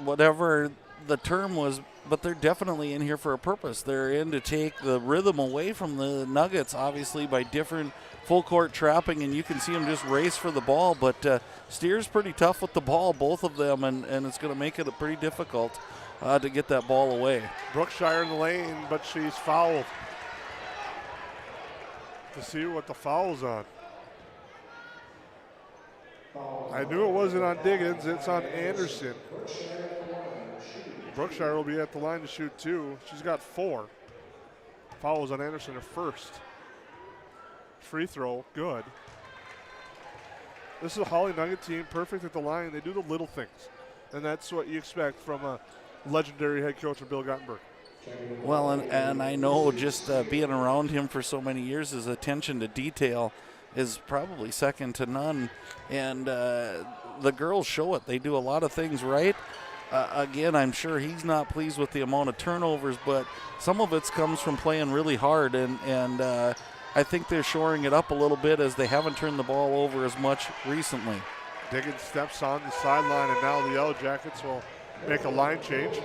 whatever the term was, but they're definitely in here for a purpose. They're in to take the rhythm away from the Nuggets, obviously, by different full court trapping, and you can see them just race for the ball. But Steer's pretty tough with the ball, both of them, and it's going to make it pretty difficult to get that ball away. Brookshire in the lane, but she's fouled. To see what the foul's on. I knew it wasn't on Diggins, it's on Anderson. Brookshire will be at the line to shoot 2. She's got 4. Foul was on Anderson, her first. Free throw, good. This is a Hawley Nugget team, perfect at the line. They do the little things, and that's what you expect from a legendary head coach, Bill Gottenberg. Well, and I know just being around him for so many years, his attention to detail is probably second to none. And the girls show it. They do a lot of things right. Again, I'm sure he's not pleased with the amount of turnovers, but some of it comes from playing really hard. And I think they're shoring it up a little bit as they haven't turned the ball over as much recently. Diggins steps on the sideline, and now the Yellow Jackets will make a line change.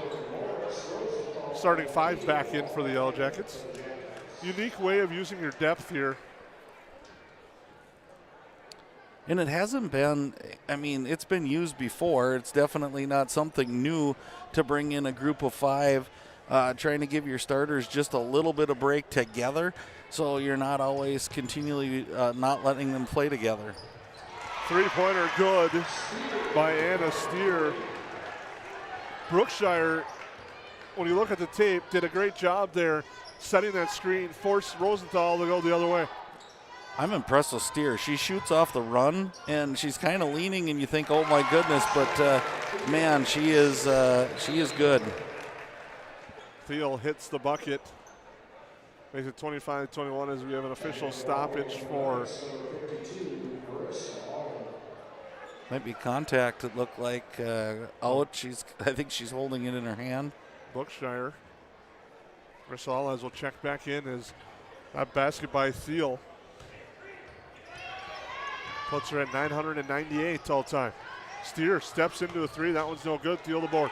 Starting 5 back in for the Yellow Jackets. Unique way of using your depth here. And it hasn't been, it's been used before. It's definitely not something new to bring in a group of 5, trying to give your starters just a little bit of break together, so you're not always continually not letting them play together. Three-pointer good by Anna Steer. Brookshire, when you look at the tape, did a great job there setting that screen, forced Rosenthal to go the other way. I'm impressed with Steer. She shoots off the run, and she's kind of leaning, and you think, oh my goodness, but man, she is good. Thiel hits the bucket. Makes it 25-21 as we have an official stoppage for. Might be contact. It looked like out. I think she's holding it in her hand. Brookshire. Rosales will check back in as that basket by Thiel puts her at 998 all time. Steer steps into a 3. That one's no good. Thiel the board.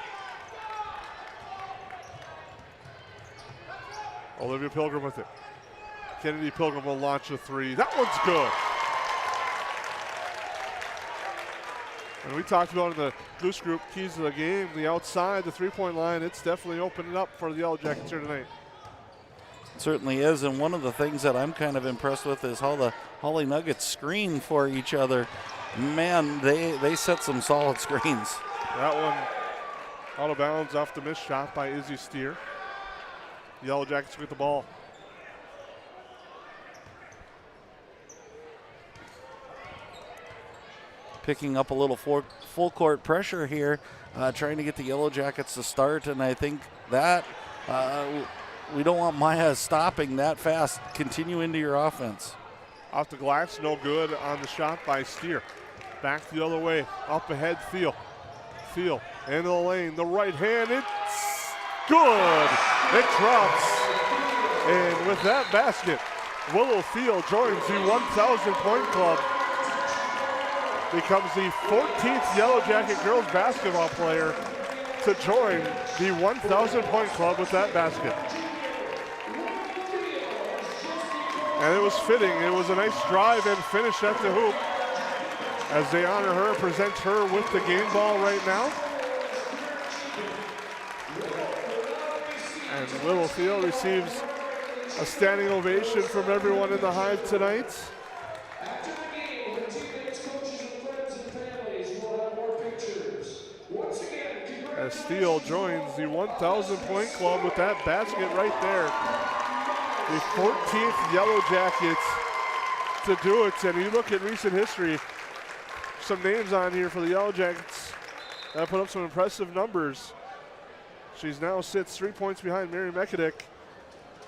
Olivia Pilgrim with it. Kennedy Pilgrim will launch a 3. That one's good. And we talked about in the Goose Group keys of the game, the outside, the three-point line, it's definitely opening up for the Yellow Jackets here tonight. It certainly is, and one of the things that I'm kind of impressed with is how the Hawley Nuggets screen for each other. Man, they set some solid screens. That one out of bounds off the missed shot by Izzy Steer. The Yellow Jackets with the ball. picking up a little full court pressure here, trying to get the Yellow Jackets to start, and I think that we don't want Maya stopping that fast. Continue into your offense. Off the glass, no good on the shot by Steer. Back the other way, up ahead, Thiel. Thiel into the lane, the right hand, it's good. It drops. And with that basket, Willow Thiel joins the 1,000-point club. Becomes the 14th Yellow Jacket girls basketball player to join the 1,000-point club with that basket. And it was fitting. It was a nice drive and finish at the hoop as they honor her, present her with the game ball right now. And Willow Thiel receives a standing ovation from everyone in the Hive tonight. As Steele joins the 1,000-point club with that basket right there. The 14th Yellow Jackets to do it. And you look at recent history, some names on here for the Yellow Jackets that put up some impressive numbers. She's now sits 3 points behind Mary Mekadick,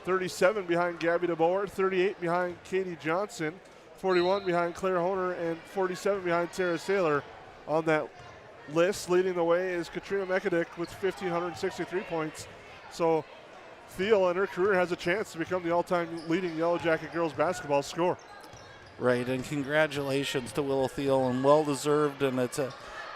37 behind Gabby DeBoer, 38 behind Katie Johnson, 41 behind Claire Honer, and 47 behind Tara Saylor. On that list, leading the way is Katrina Mekadick with 1,563 points. So Thiel in her career has a chance to become the all-time leading Yellow Jacket girls basketball scorer. Right, and congratulations to Willow Thiel, and well-deserved, and it's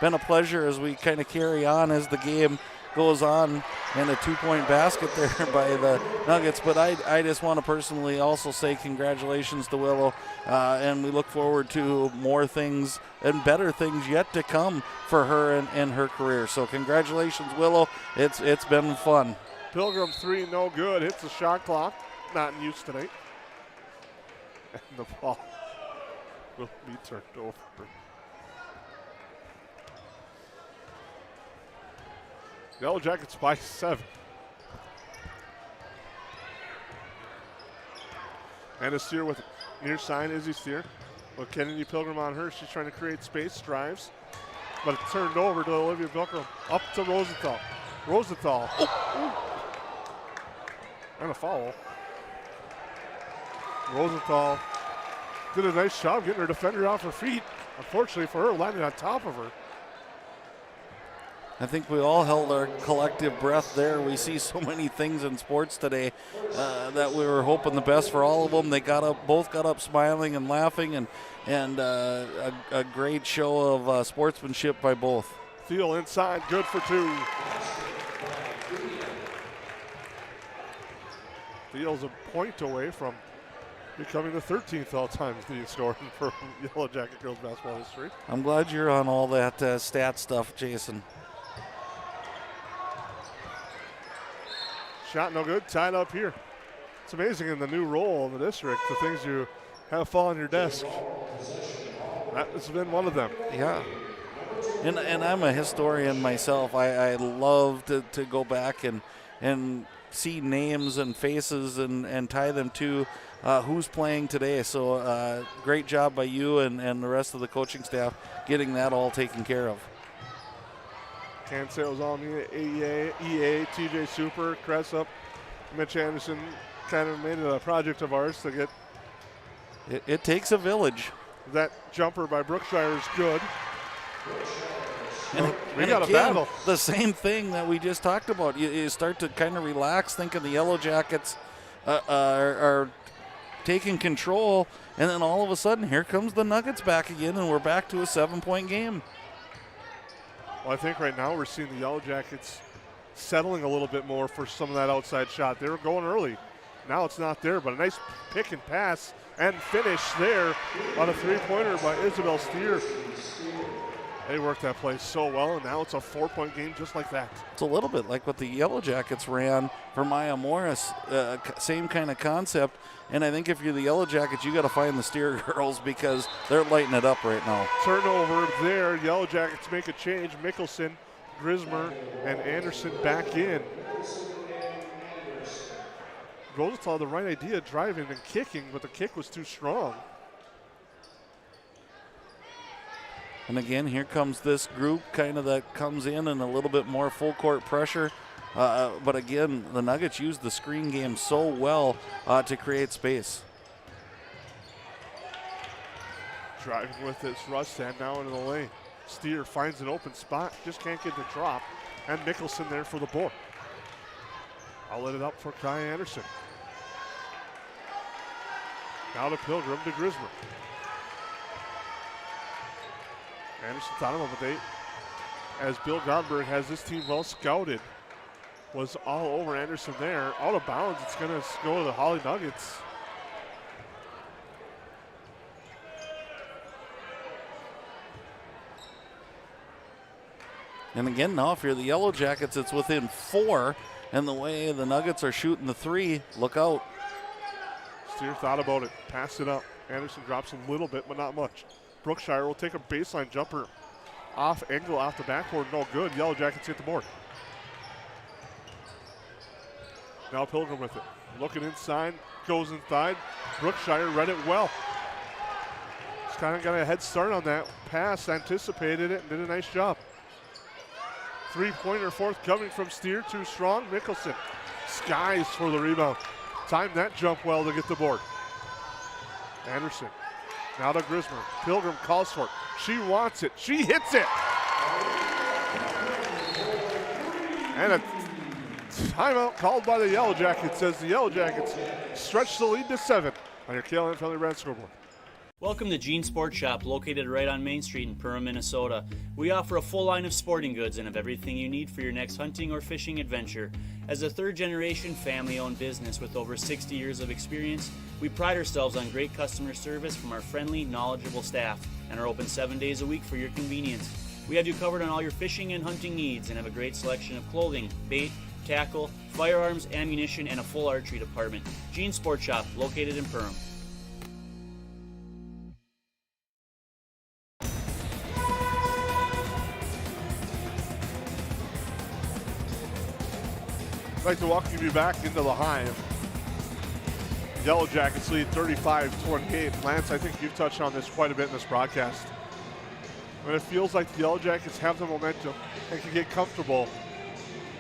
been a pleasure as we kind of carry on as the game goes on, and a 2-point basket there by the Nuggets. But I just want to personally also say congratulations to Willow, and we look forward to more things and better things yet to come for her and her career. So congratulations, Willow. It's been fun. Pilgrim 3, no good. Hits the shot clock. Not in use tonight. And the ball will be turned over. Yellow Jackets by 7. And a Steer with near side, Izzy Steer. With Kennedy Pilgrim on her, she's trying to create space, drives. But it's turned over to Olivia Pilgrim. Up to Rosenthal. Rosenthal. Oh. And a foul. Rosenthal did a nice job getting her defender off her feet. Unfortunately for her, landing on top of her. I think we all held our collective breath there. We see so many things in sports today that we were hoping the best for all of them. They both got up smiling and laughing, and a great show of sportsmanship by both. Thiel inside, good for 2. Thiel's a point away from becoming the 13th all-time leading scorer for Yellow Jacket girls basketball history. I'm glad you're on all that stat stuff, Jason. Shot no good, tied up here. It's amazing in the new role in the district, the things you have fall on your desk. That's been one of them. Yeah. And I'm a historian myself. I love to go back and see names and faces and tie them to who's playing today. So great job by you and the rest of the coaching staff getting that all taken care of. Can't say it was all me. EA, TJ Super, Cressup, Mitch Anderson kind of made it a project of ours to get. It takes a village. That jumper by Brookshire is good. And we got again, a battle. The same thing that we just talked about. You start to kind of relax, thinking the Yellow Jackets are taking control, and then all of a sudden, here comes the Nuggets back again, and we're back to a 7-point game. Well, I think right now we're seeing the Yellow Jackets settling a little bit more for some of that outside shot. They were going early. Now it's not there, but a nice pick and pass and finish there on a 3-pointer by Isabel Steer. They worked that play so well, and now it's a 4-point game just like that. It's a little bit like what the Yellow Jackets ran for Maya Morris, same kind of concept. And I think if you're the Yellow Jackets, you got to find the Steer girls because they're lighting it up right now. Turnover there. Yellow Jackets make a change. Mickelson, Grismer, and Anderson back in. Rosenthal had the right idea, driving and kicking, but the kick was too strong. And again, here comes this group kind of that comes in and a little bit more full court pressure. But again, the Nuggets use the screen game so well to create space. Driving with this Rustan now into the lane. Steer finds an open spot, just can't get the drop. And Mickelson there for the board. I'll let it up for Kai Anderson. Now to Pilgrim to Grismer. Anderson's on him, but as Bill Garberg has this team well scouted, was all over Anderson there. Out of bounds, it's going to go to the Hawley Nuggets. And again, now if you're the Yellow Jackets, it's within 4. And the way the Nuggets are shooting the 3, look out. Steer thought about it, passed it up. Anderson drops a little bit, but not much. Brookshire will take a baseline jumper off angle off the backboard, no good. Yellow Jackets hit the board. Now Pilgrim with it. Looking inside, goes inside. Brookshire read it well. Just kind of got a head start on that pass, anticipated it, and did a nice job. Three-pointer forthcoming from Steer, too strong. Mickelson skies for the rebound. Timed that jump well to get the board. Anderson, now to Grismer. Pilgrim calls for it. She wants it. She hits it. And a timeout called by the Yellow Jackets as the Yellow Jackets stretch the lead to 7 on your KLM Family Brand scoreboard. Welcome to Gene Sports Shop, located right on Main Street in Perham, Minnesota. We offer a full line of sporting goods and have everything you need for your next hunting or fishing adventure. As a third-generation family-owned business with over 60 years of experience, we pride ourselves on great customer service from our friendly, knowledgeable staff and are open 7 days a week for your convenience. We have you covered on all your fishing and hunting needs and have a great selection of clothing, bait, tackle, firearms, ammunition, and a full archery department. Gene Sports Shop, located in Perham. I'd like to welcome you back into the Hive. Yellow Jackets lead 35-28. Lance, I think you've touched on this quite a bit in this broadcast. When it feels like the Yellow Jackets have the momentum and can get comfortable,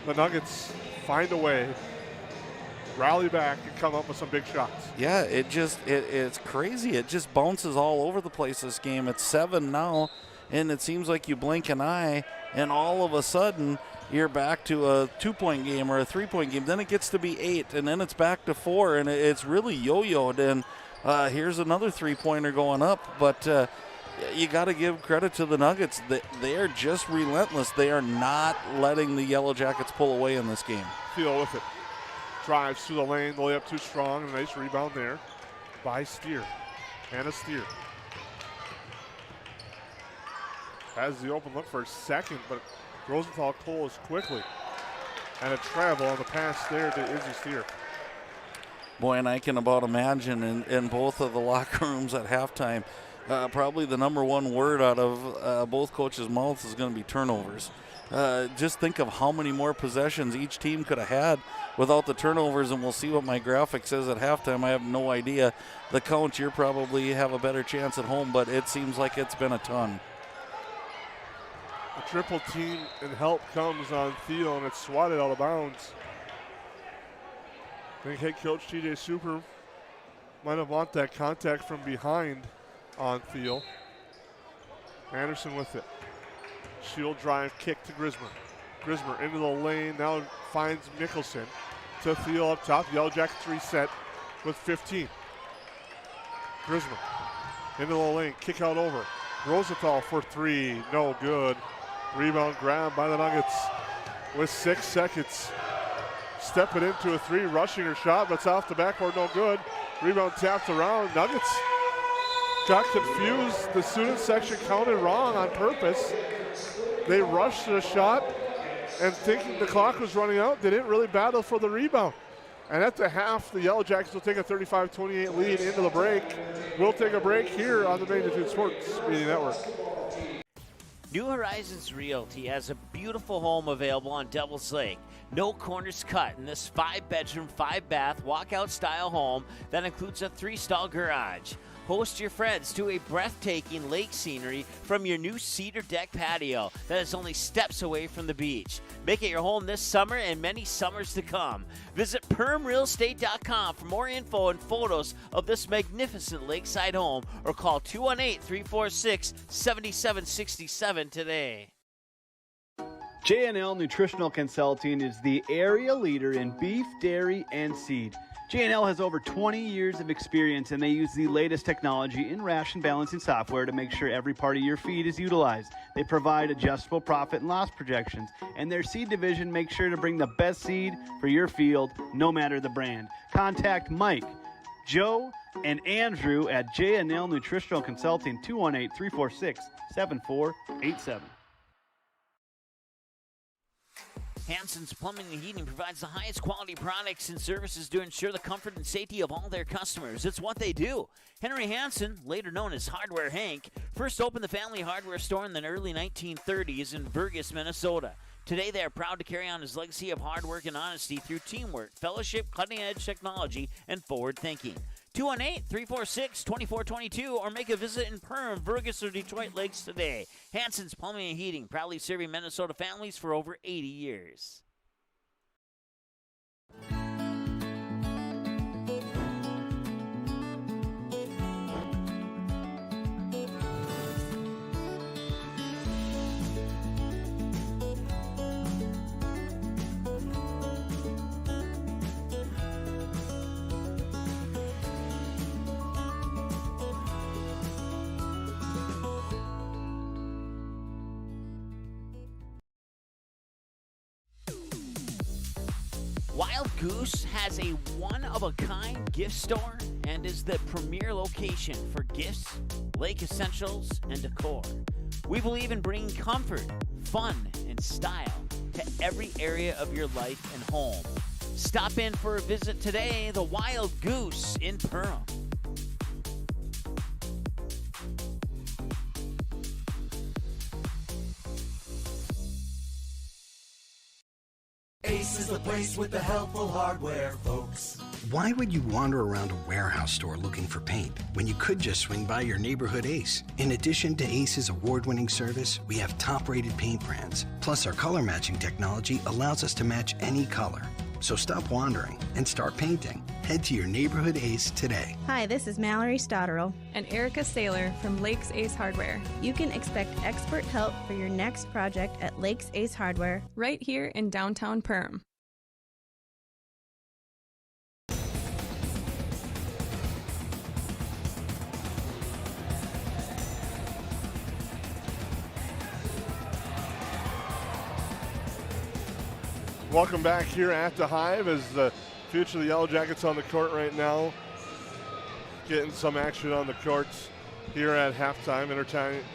the Nuggets find a way, rally back, and come up with some big shots. Yeah, it's crazy. It just bounces all over the place, this game. It's 7 now, and it seems like you blink an eye, and all of a sudden you're back to a 2-point game or a 3-point game. Then it gets to be 8, and then it's back to 4, and it's really yo-yoed. And here's another 3-pointer going up, but you got to give credit to the Nuggets. They are just relentless. They are not letting the Yellow Jackets pull away in this game. Feel with it. Drives through the lane, the layup too strong, and a nice rebound there by Steer. Hannah Steer has the open look for a second, but Rosenthal pulls quickly. And a travel on the pass there to Izzy Steer. Boy, and I can about imagine in both of the locker rooms at halftime, probably the number one word out of both coaches' mouths is going to be turnovers. Just think of how many more possessions each team could have had without the turnovers, and we'll see what my graphic says at halftime. I have no idea. The count, you probably have a better chance at home, but it seems like it's been a ton. A triple team and help comes on Thiel, and it's swatted out of bounds. I think head coach TJ Super might have want that contact from behind on Thiel. Anderson with it. Shield drive kick to Grismer. Grismer into the lane, now finds Mickelson to Thiel up top. Yellow Jackets reset with 15. Grismer into the lane, kick out over. Rosenthal for 3, no good. Rebound grab by the Nuggets with 6 seconds. Stepping into a 3, rushing her shot, but it's off the backboard, no good. Rebound tapped around. Nuggets got confused. The student section counted wrong on purpose. They rushed the shot, and thinking the clock was running out, they didn't really battle for the rebound. And at the half, the Yellow Jackets will take a 35-28 lead into the break. We'll take a break here on the Magnitude Sports Media Network. New Horizons Realty has a beautiful home available on Devil's Lake. No corners cut in this 5-bedroom, 5-bath, walkout-style home that includes a 3-stall garage. Host your friends to a breathtaking lake scenery from your new cedar deck patio that is only steps away from the beach. Make it your home this summer and many summers to come. Visit PermRealEstate.com for more info and photos of this magnificent lakeside home, or call 218-346-7767 today. J&L Nutritional Consulting is the area leader in beef, dairy, and seed. J&L has over 20 years of experience, and they use the latest technology in ration balancing software to make sure every part of your feed is utilized. They provide adjustable profit and loss projections, and their seed division makes sure to bring the best seed for your field, no matter the brand. Contact Mike, Joe, and Andrew at J&L Nutritional Consulting, 218-346-7487. Hansen's Plumbing and Heating provides the highest quality products and services to ensure the comfort and safety of all their customers. It's what they do. Henry Hansen, later known as Hardware Hank, first opened the family hardware store in the early 1930s in Burgess, Minnesota. Today, they are proud to carry on his legacy of hard work and honesty through teamwork, fellowship, cutting-edge technology, and forward thinking. 218-346-2422 or make a visit in Perham, Burgess, or Detroit Lakes today. Hansen's Plumbing and Heating, proudly serving Minnesota families for over 80 years. Wild Goose has a one-of-a-kind gift store and is the premier location for gifts, lake essentials, and decor. We believe in bringing comfort, fun, and style to every area of your life and home. Stop in for a visit today, the Wild Goose in Perham. Ace is the place with the helpful hardware, folks. Why would you wander around a warehouse store looking for paint when you could just swing by your neighborhood Ace? In addition to Ace's award-winning service, we have top-rated paint brands. Plus, our color matching technology allows us to match any color. So stop wandering and start painting. Head to your neighborhood Ace today. Hi, this is Mallory Stotterell and Erica Saylor from Lakes Ace Hardware. You can expect expert help for your next project at Lakes Ace Hardware, right here in downtown Perham. Welcome back here at the Hive as the future of the Yellow Jackets on the court right now. Getting some action on the courts here at halftime,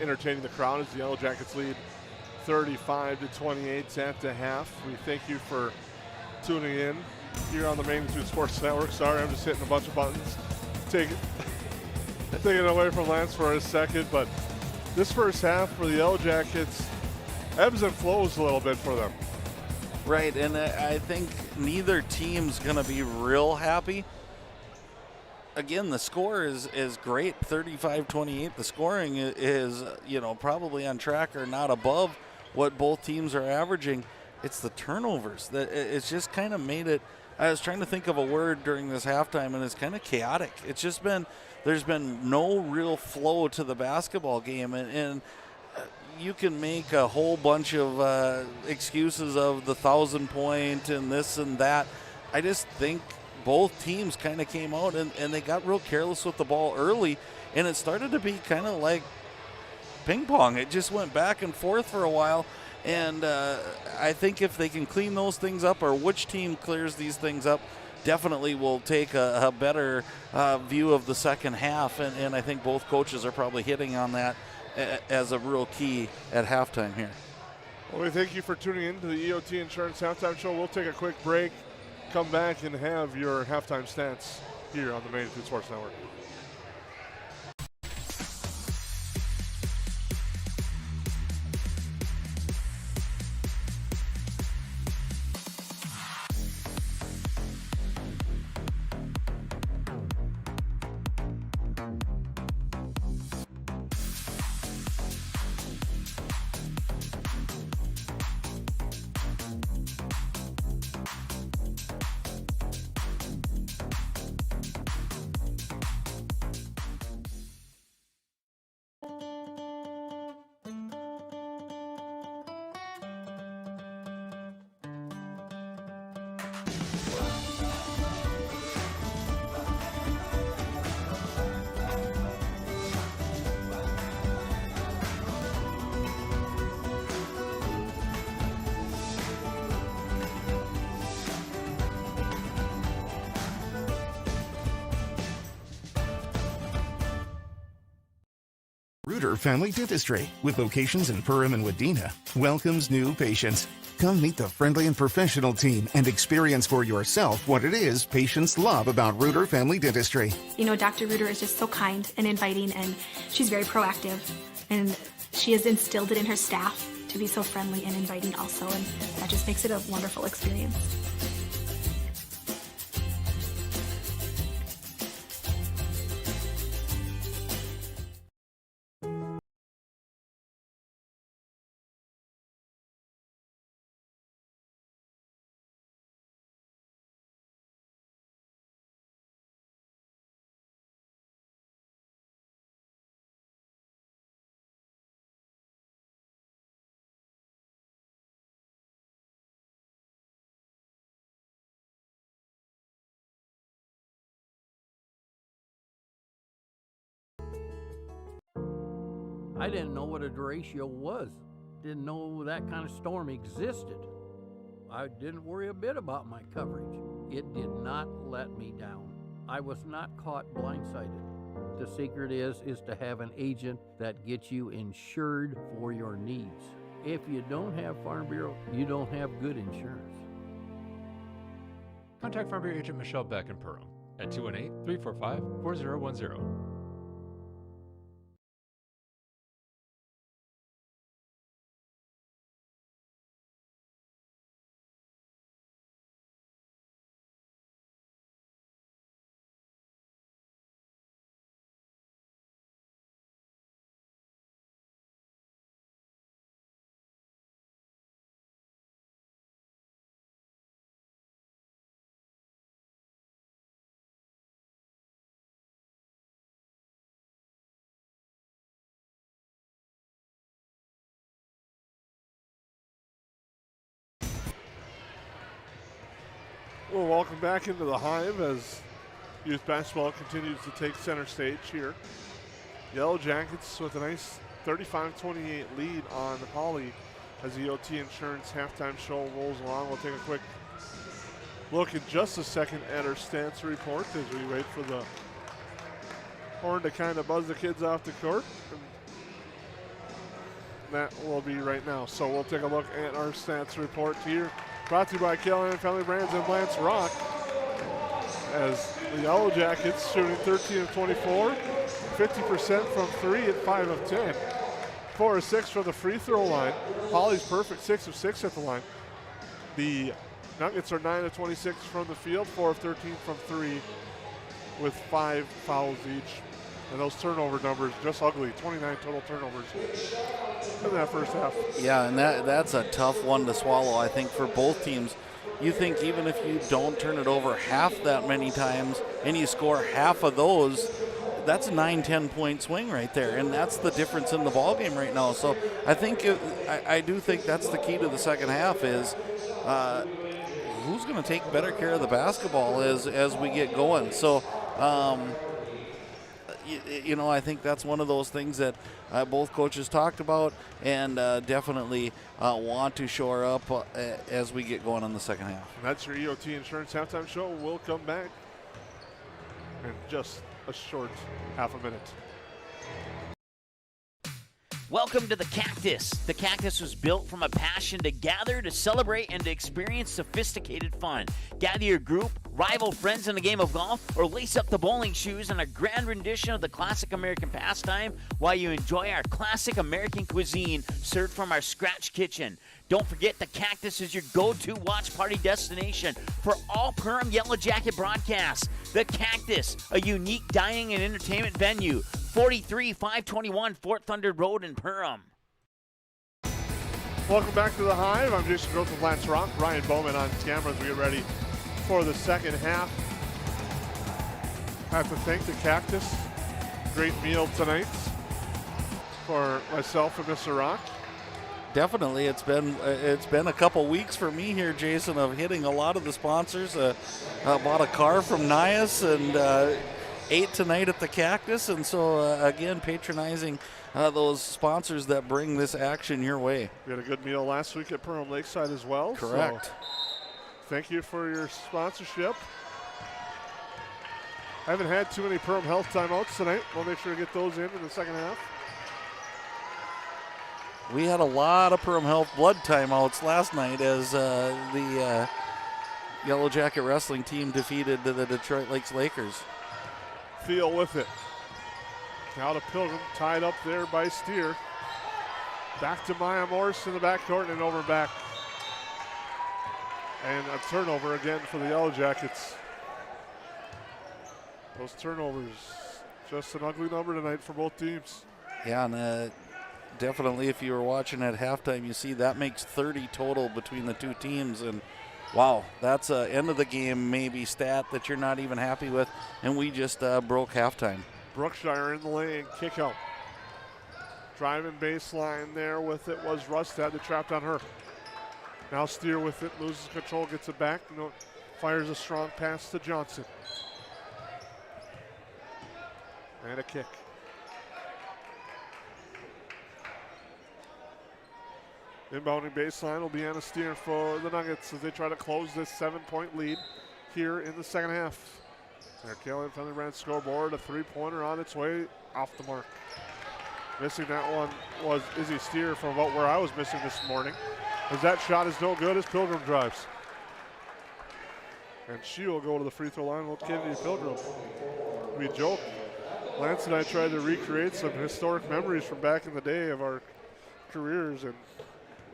entertaining the crowd as the Yellow Jackets lead 35-28 at the half. We thank you for tuning in here on the Magnitude Sports Network. Sorry, I'm just hitting a bunch of buttons. Taking it away from Lance for a second, but this first half for the Yellow Jackets ebbs and flows a little bit for them. Right, and I think neither team's going to be real happy. Again, the score is great, 35-28. The scoring is, probably on track or not above what both teams are averaging. It's the turnovers that it's just kind of made it. I was trying to think of a word during this halftime, and it's kind of chaotic. It's just there's been no real flow to the basketball game, and you can make a whole bunch of excuses of the 1,000-point and this and that. I just think both teams kind of came out and they got real careless with the ball early, and it started to be kind of like ping pong. It just went back and forth for a while, and I think if they can clean those things up, or which team clears these things up, definitely will take a better view of the second half, and I think both coaches are probably hitting on that as a real key at halftime here. Well, we thank you for tuning in to the EOT Insurance Halftime Show. We'll take a quick break, come back, and have your halftime stats here on the Magnitude Sports Network. Reuter Family Dentistry, with locations in Perham and Wadena, welcomes new patients. Come meet the friendly and professional team and experience for yourself what it is patients love about Reuter Family Dentistry. You know, Dr. Reuter is just so kind and inviting, and she's very proactive, and she has instilled it in her staff to be so friendly and inviting also, and that just makes it a wonderful experience. I didn't know what a derecho was. Didn't know that kind of storm existed. I didn't worry a bit about my coverage. It did not let me down. I was not caught blindsided. The secret is to have an agent that gets you insured for your needs. If you don't have Farm Bureau, you don't have good insurance. Contact Farm Bureau agent Michelle Beck in Perham at 218-345-4010. Well, welcome back into the Hive as youth basketball continues to take center stage here. Yellow Jackets with a nice 35-28 lead on Hawley as the OT Insurance halftime show rolls along. We'll take a quick look in just a second at our stats report as we wait for the horn to kind of buzz the kids off the court. And that will be right now. So we'll take a look at our stats report here. Brought to you by Callahan Family Brands and Lance Rock. As the Yellow Jackets shooting 13 of 24, 50% from 3 at 5 of 10. 4 of 6 from the free throw line. Hawley's perfect, 6 of 6 at the line. The Nuggets are 9 of 26 from the field, 4 of 13 from 3 with 5 fouls each. And those turnover numbers just ugly, 29 total turnovers in that first half. Yeah, and that's a tough one to swallow, I think, for both teams. You think even if you don't turn it over half that many times and you score half of those, that's a 9-10 point swing right there, and that's the difference in the ball game right now. So I think I do think that's the key to the second half is who's going to take better care of the basketball as we get going. So you know, I think that's one of those things that both coaches talked about and definitely want to shore up as we get going on the second half. And that's your EOT Insurance halftime show. We'll come back in just a short half a minute. Welcome to the Cactus. The Cactus was built from a passion to gather, to celebrate, and to experience sophisticated fun. Gather your group, rival friends in a game of golf, or lace up the bowling shoes in a grand rendition of the classic American pastime while you enjoy our classic American cuisine served from our scratch kitchen. Don't forget, the Cactus is your go-to watch party destination for all Perham Yellow Jacket broadcasts. The Cactus, a unique dining and entertainment venue. 43-521 Fort Thunder Road in Perham. Welcome back to the Hive. I'm Jason Groth with Lance Rock. Ryan Bowman on camera as we get ready for the second half. I have to thank the Cactus. Great meal tonight for myself and Mr. Rock. Definitely, it's been a couple weeks for me here, Jason, of hitting a lot of the sponsors. Bought a car from Nias and ate tonight at the Cactus, and so again patronizing those sponsors that bring this action your way. We had a good meal last week at Perham Lakeside as well. Correct. So thank you for your sponsorship. I haven't had too many Perham Health timeouts tonight. We'll make sure to get those in the second half. We had a lot of Perham Health blood timeouts last night as the Yellow Jacket wrestling team defeated the Detroit Lakes Lakers. Thiel with it. Now to Pilgrim, tied up there by Steer. Back to Maya Morris in the backcourt and over back. And a turnover again for the Yellow Jackets. Those turnovers, just an ugly number tonight for both teams. Yeah, and definitely if you were watching at halftime, you see that makes 30 total between the two teams. And wow, that's a end of the game maybe stat that you're not even happy with. And we just broke halftime. Brookshire in the lane, kick out. Driving baseline there with it was Rustad that trapped on her. Now Steer with it, loses control, gets it back, fires a strong pass to Johnson. And a kick. Inbounding baseline will be Anna Steer for the Nuggets as they try to close this 7-point lead here in the second half. They're killing from the red scoreboard, a three-pointer on its way off the mark. Missing that one was Izzy Steer from about where I was missing this morning, as that shot is no good as Pilgrim drives. And she will go to the free throw line with Kennedy Pilgrim. We joke. Lance and I tried to recreate some historic memories from back in the day of our careers, and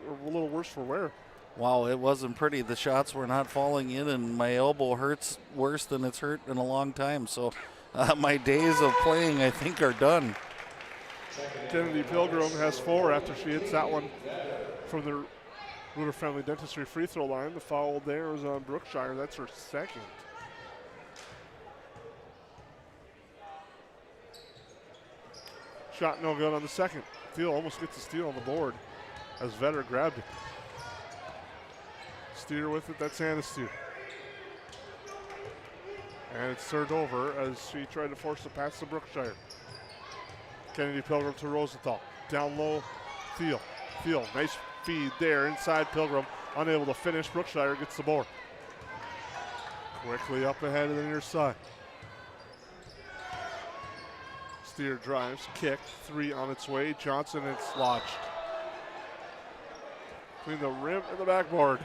we're a little worse for wear. Wow, it wasn't pretty. The shots were not falling in, and my elbow hurts worse than it's hurt in a long time. So my days of playing, I think, are done. Kennedy Pilgrim has 4 after she hits that one from the Rooter Family Dentistry free throw line. The foul there is on Brookshire. That's her second. Shot no good on the second. Thiel almost gets a steal on the board as Vetter grabbed it. Steer with it, that's Anna Steer. And it's turned over as she tried to force the pass to Brookshire. Kennedy Pilgrim to Rosenthal. Down low, Thiel. Thiel, nice feed there inside Pilgrim. Unable to finish, Brookshire gets the board. Quickly up ahead to the near side. Steer drives, kick, 3 on its way. Johnson, it's lodged. Between the rim and the backboard.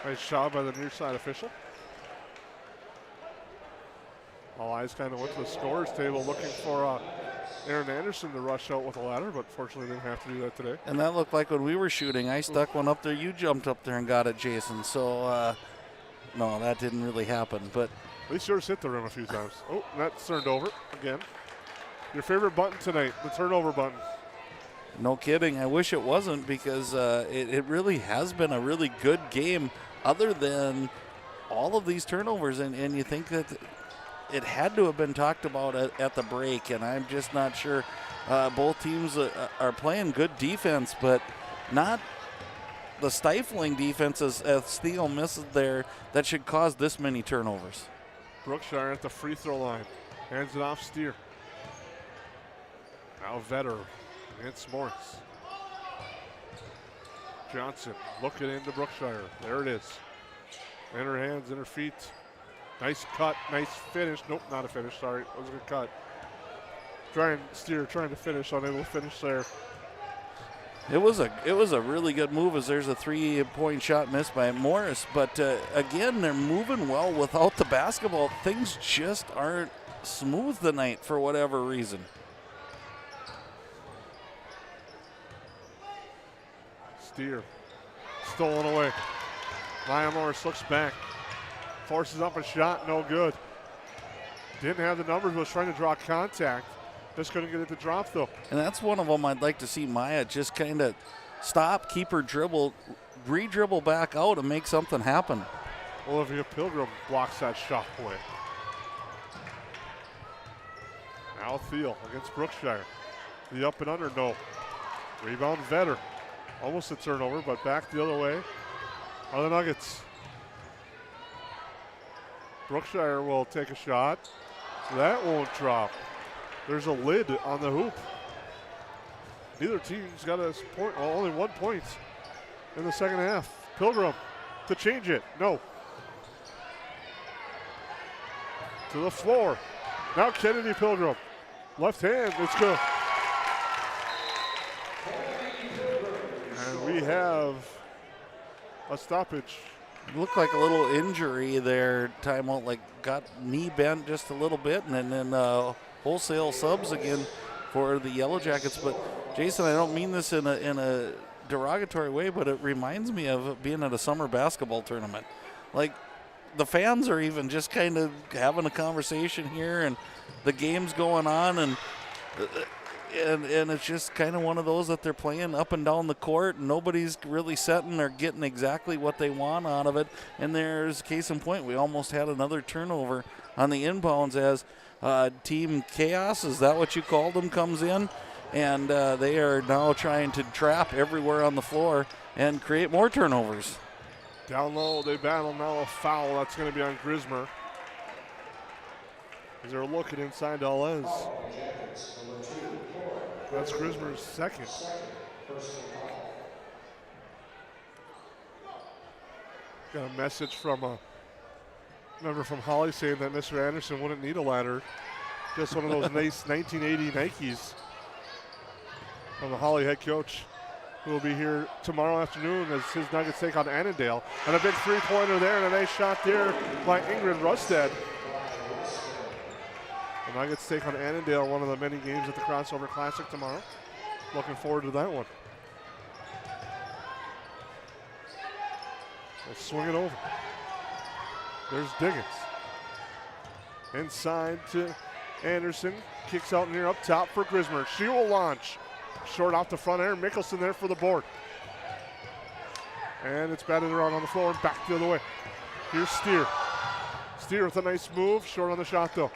Nice shot by the near side official. All eyes kind of went to the scorers table looking for Aaron Anderson to rush out with a ladder, but fortunately didn't have to do that today. And that looked like when we were shooting, I stuck one up there, you jumped up there and got it, Jason. So, no, that didn't really happen. But at least yours hit the rim a few times. Oh, that's turned over again. Your favorite button tonight, the turnover button. No kidding. I wish it wasn't, because it really has been a really good game other than all of these turnovers. And you think that it had to have been talked about at the break, and I'm just not sure. Both teams are playing good defense, but not the stifling defense as Steele misses there that should cause this many turnovers. Brookshire at the free throw line. Hands it off Steer. Now Vetter against Morris. Johnson looking into Brookshire. There it is. In her hands, in her feet. Nice cut, nice finish. Nope, not a finish, sorry. It was a good cut. Steer trying to finish, unable to finish there. It was a really good move, as there's a 3-point shot missed by Morris. But again, they're moving well without the basketball. Things just aren't smooth tonight for whatever reason. Steer stolen away. Maya Morris looks back. Forces up a shot, no good. Didn't have the numbers, was trying to draw contact. Just couldn't get it to drop, though. And that's one of them I'd like to see Maya just kind of stop, keep her dribble, re-dribble back out and make something happen. Olivia Pilgrim blocks that shot away. Now Thiel against Brookshire. The up and under, no. Rebound Vetter. Almost a turnover, but back the other way are the Nuggets. Brookshire will take a shot. That won't drop. There's a lid on the hoop. Neither team's got a point, well, only 1 point in the second half. Pilgrim to change it, no. to the floor. Now Kennedy Pilgrim. Left hand, it's good. And we have a stoppage. Looked like a little injury there. Timeout, like got knee bent just a little bit, and then wholesale subs again for the Yellow Jackets. But Jason, I don't mean this in a derogatory way, but it reminds me of being at a summer basketball tournament. Like the fans are even just kind of having a conversation here, and the game's going on, and it's just kind of one of those that they're playing up and down the court, and nobody's really setting or getting exactly what they want out of it. And there's case in point, we almost had another turnover on the inbounds as Team Chaos, is that what you called them, comes in, and they are now trying to trap everywhere on the floor and create more turnovers. Down low, they battle now a foul. That's going to be on Grismer. As they're looking inside to Les. That's Grismer's second. Got a message from a member from Hawley saying that Mr. Anderson wouldn't need a ladder. Just one of those nice 1980 Nikes from the Hawley head coach, who will be here tomorrow afternoon as his Nuggets take on Annandale. And a big three-pointer there, and a nice shot there by Ingrid Rustad. The Nuggets take on Annandale, one of the many games at the Crossover Classic tomorrow. Looking forward to that one. We'll swing it over. There's Diggins. Inside to Anderson. Kicks out near up top for Grismer. She will launch. Short off the front air. Mickelson there for the board. And it's batted around on the floor and back the other way. Here's Steer. Steer with a nice move. Short on the shot though.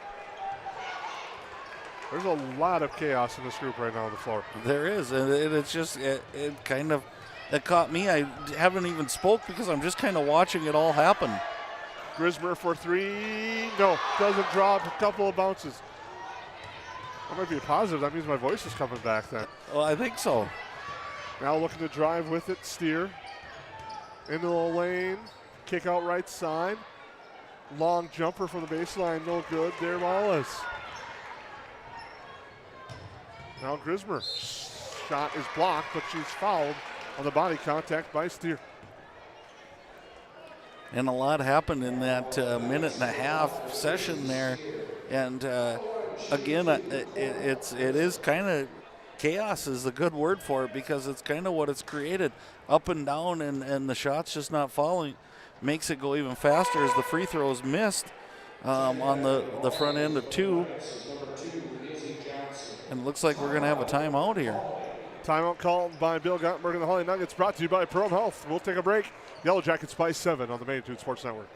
There's a lot of chaos in this group right now on the floor. There is, and it's just, it caught me. I haven't even spoke because I'm just kind of watching it all happen. Grismer for three. No, doesn't drop. A couple of bounces. That might be a positive. That means my voice is coming back then. Well, I think so. Now looking to drive with it. Steer. Into the lane. Kick out right side. Long jumper from the baseline. No good. There Wallace. Now Grismer. Shot is blocked, but she's fouled on the body contact by Steer. And a lot happened in that minute and a half session there. And again, it is kind of chaos is the good word for it, because it's kind of what it's created. Up and down, and the shots just not falling makes it go even faster as the free throws missed on the front end of two. And it looks like we're going to have a timeout here. Timeout called by Bill Gottenberg and the Hawley Nuggets, brought to you by Perham Health. We'll take a break. Yellow Jackets by 7 on the Magnitude Sports Network.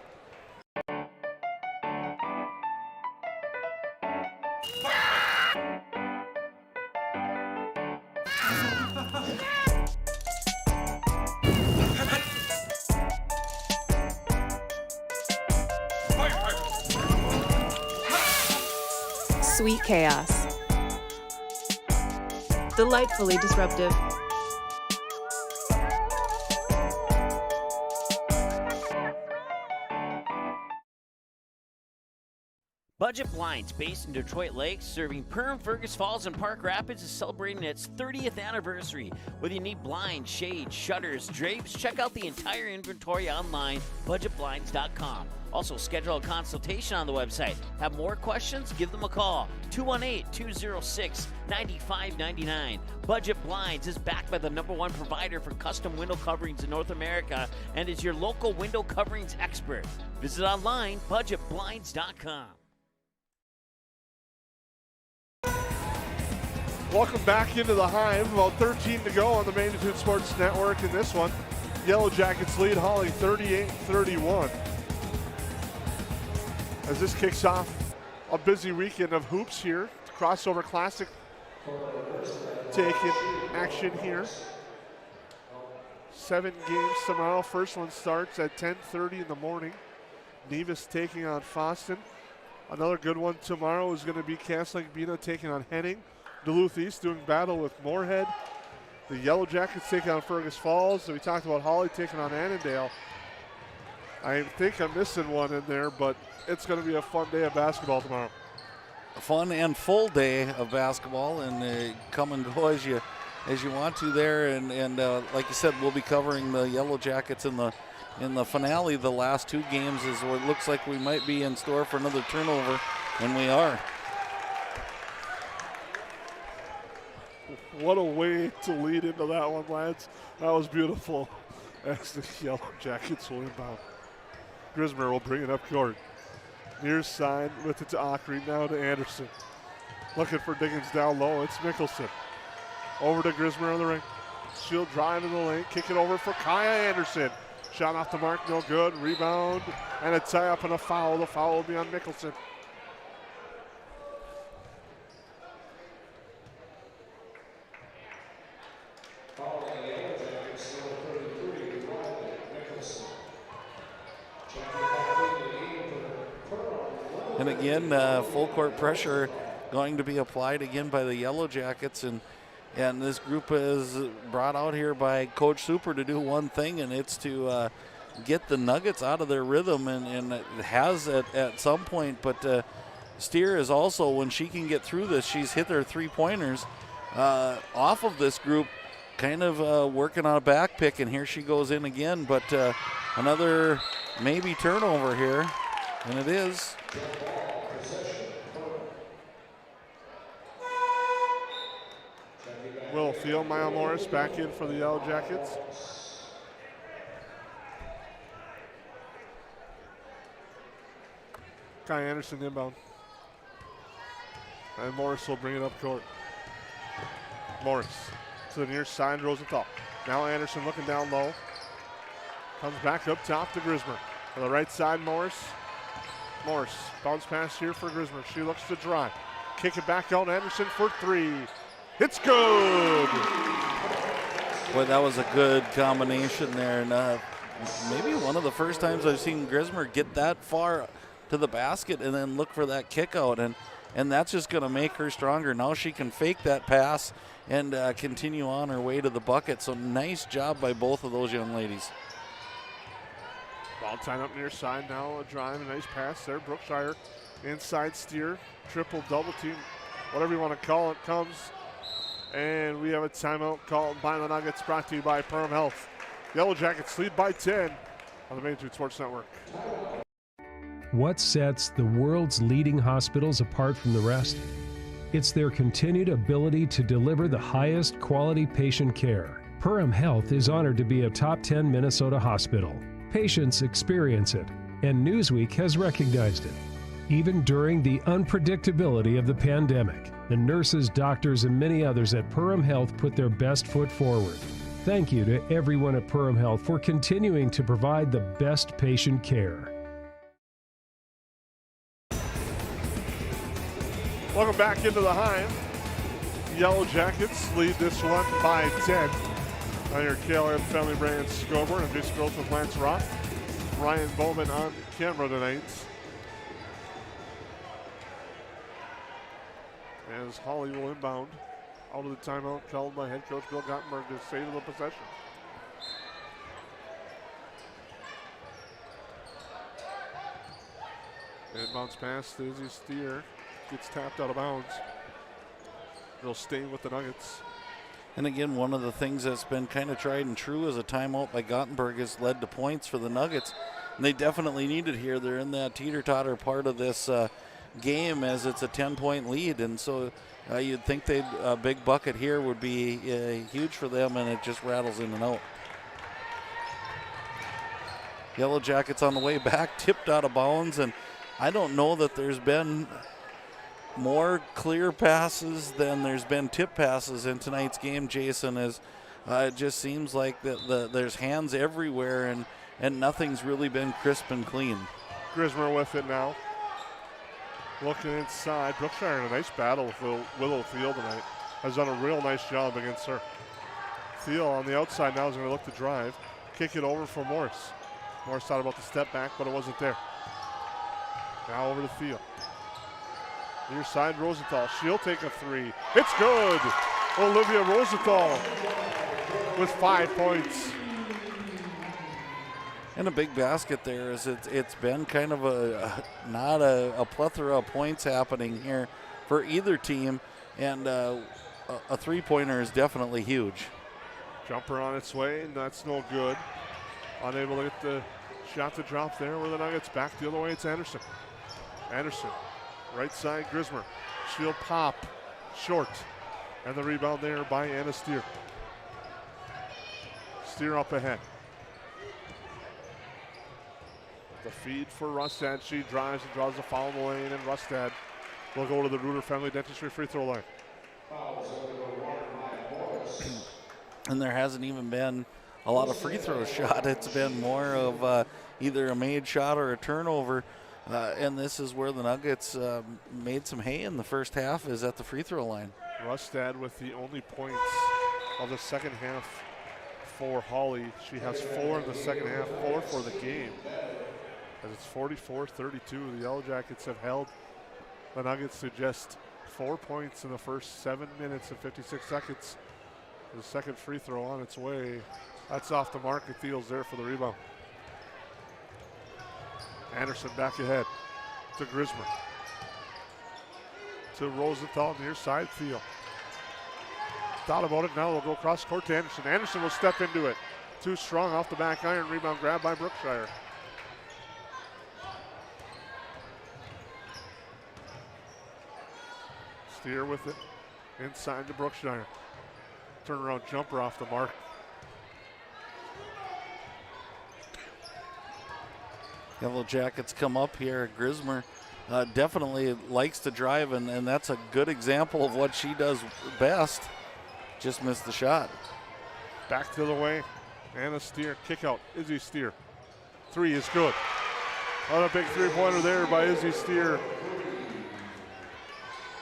Sweet chaos. Delightfully disruptive. Budget Blinds, based in Detroit Lakes, serving Perham, Fergus Falls, and Park Rapids, is celebrating its 30th anniversary. Whether you need blinds, shades, shutters, drapes, check out the entire inventory online, budgetblinds.com. Also, schedule a consultation on the website. Have more questions? Give them a call. 218-206-9599. Budget Blinds is backed by the #1 provider for custom window coverings in North America and is your local window coverings expert. Visit online, budgetblinds.com. Welcome back into the Hive. About 13 to go on the Magnitude Sports Network in this one. Yellow Jackets lead Hawley 38-31. As this kicks off a busy weekend of hoops here. Crossover Classic taking action here. 7 games tomorrow. First one starts at 10:30 in the morning. Nevis taking on Foston. Another good one tomorrow is going to be Castling Bena taking on Henning. Duluth East doing battle with Moorhead. The Yellow Jackets taking on Fergus Falls. So we talked about Hawley taking on Annandale. I think I'm missing one in there, but it's going to be a fun day of basketball tomorrow. A fun and full day of basketball, and come and go as you want to there. And like you said, we'll be covering the Yellow Jackets in the finale. The last two games is what it looks like we might be in store for another turnover, and we are. What a way to lead into that one, lads. That was beautiful. As the Yellow Jackets will inbound. Grismer will bring it up court. Near side with it to Ockery, now to Anderson. Looking for Diggins down low, it's Mickelson. Over to Grismer on the ring. She'll drive in the lane, kick it over for Kaya Anderson. Shot off the mark, no good. Rebound, and a tie-up and a foul. The foul will be on Mickelson. And again, full court pressure going to be applied again by the Yellow Jackets. And this group is brought out here by Coach Super to do one thing, and it's to get the Nuggets out of their rhythm. And it has at some point. But Steer is also, when she can get through this, she's hit their three-pointers off of this group, kind of working on a back pick. And here she goes in again. But another maybe turnover here, and it is. Will Field, Maya Morris back in for the Yellow Jackets. Kai Anderson inbound. And Morris will bring it up court. Morris to the near side, Rosenthal. Now Anderson looking down low. Comes back up top to Grismer. On the right side, Morris. Morris, bounce pass here for Grismer. She looks to drive. Kick it back out, Anderson for three. It's good! Boy, that was a good combination there. And maybe one of the first times I've seen Grismer get that far to the basket and then look for that kick out. And that's just going to make her stronger. Now she can fake that pass and continue on her way to the bucket. So nice job by both of those young ladies. Ball tied up near side now. A drive, a nice pass there. Brookshire inside steer. Triple, double team, whatever you want to call it, comes. And we have a timeout called by the Nuggets, brought to you by Perham Health. Yellow Jackets lead by 10 on the Main Street Sports Network. What sets the world's leading hospitals apart from the rest? It's their continued ability to deliver the highest quality patient care. Perham Health is honored to be a top 10 Minnesota hospital. Patients experience it, and Newsweek has recognized it. Even during the unpredictability of the pandemic, the nurses, doctors, and many others at Perham Health put their best foot forward. Thank you to everyone at Perham Health for continuing to provide the best patient care. Welcome back into the Hive. Yellow Jackets lead this one by 10. On your KLM Family Brand scoreboard, and Jason Gross with Lance Roth. Ryan Bowman on camera tonight. As Hawley will inbound out of the timeout called by head coach Bill Gottenberg to save the possession. And bounce pass to Izzy Steer. Gets tapped out of bounds. They'll stay with the Nuggets. And again, one of the things that's been kind of tried and true as a timeout by Gottenberg has led to points for the Nuggets. And they definitely need it here. They're in that teeter-totter part of this game as it's a 10-point lead. And so you'd think a big bucket here would be huge for them, and it just rattles in and out. Yellow Jackets on the way back, tipped out of bounds. And I don't know that there's been more clear passes than there's been tip passes in tonight's game, Jason. It just seems like there's hands everywhere, and nothing's really been crisp and clean. Grismer with it now. Looking inside. Brookshire in a nice battle with Willow Thiel tonight. Has done a real nice job against her. Thiel on the outside now is going to look to drive. Kick it over for Morris. Morris thought about the step back, but it wasn't there. Now over to Thiel. Near side, Rosenthal. She'll take a three. It's good. Olivia Rosenthal with 5 points. And a big basket there is it's been kind of not a plethora of points happening here for either team, and a three-pointer is definitely huge. Jumper on its way, and that's no good. Unable to get the shot to drop there where the Nuggets back the other way. It's Anderson. Anderson, right side, Grismer. She'll pop, short. And the rebound there by Anna Steer. Steer up ahead. The feed for Rustad. She drives and draws the foul in the lane, and Rustad will go to the Reuter Family Dentistry free throw line. And there hasn't even been a lot of free throw shot. It's been more of either a made shot or a turnover. And this is where the Nuggets made some hay in the first half, is at the free throw line. Rustad with the only points of the second half for Hawley. She has 4 in the second half, 4 for the game. As it's 44-32, the Yellow Jackets have held the Nuggets to just 4 points in the first 7 minutes and 56 seconds. The second free throw on its way. That's off the mark. Thiel's there for the rebound. Anderson back ahead to Grismer. To Rosenthal near side. Thiel. Thought about it. Now we'll go cross court to Anderson. Anderson will step into it. Too strong off the back iron. Rebound grab by Brookshire. Steer with it. Inside to Brookshire. Turnaround jumper off the mark. Yellow Jackets come up here. Grismer definitely likes to drive, and that's a good example of what she does best. Just missed the shot. Back to the way. Anna Steer, kick out. Izzy Steer. 3 is good. Another big three-pointer there by Izzy Steer.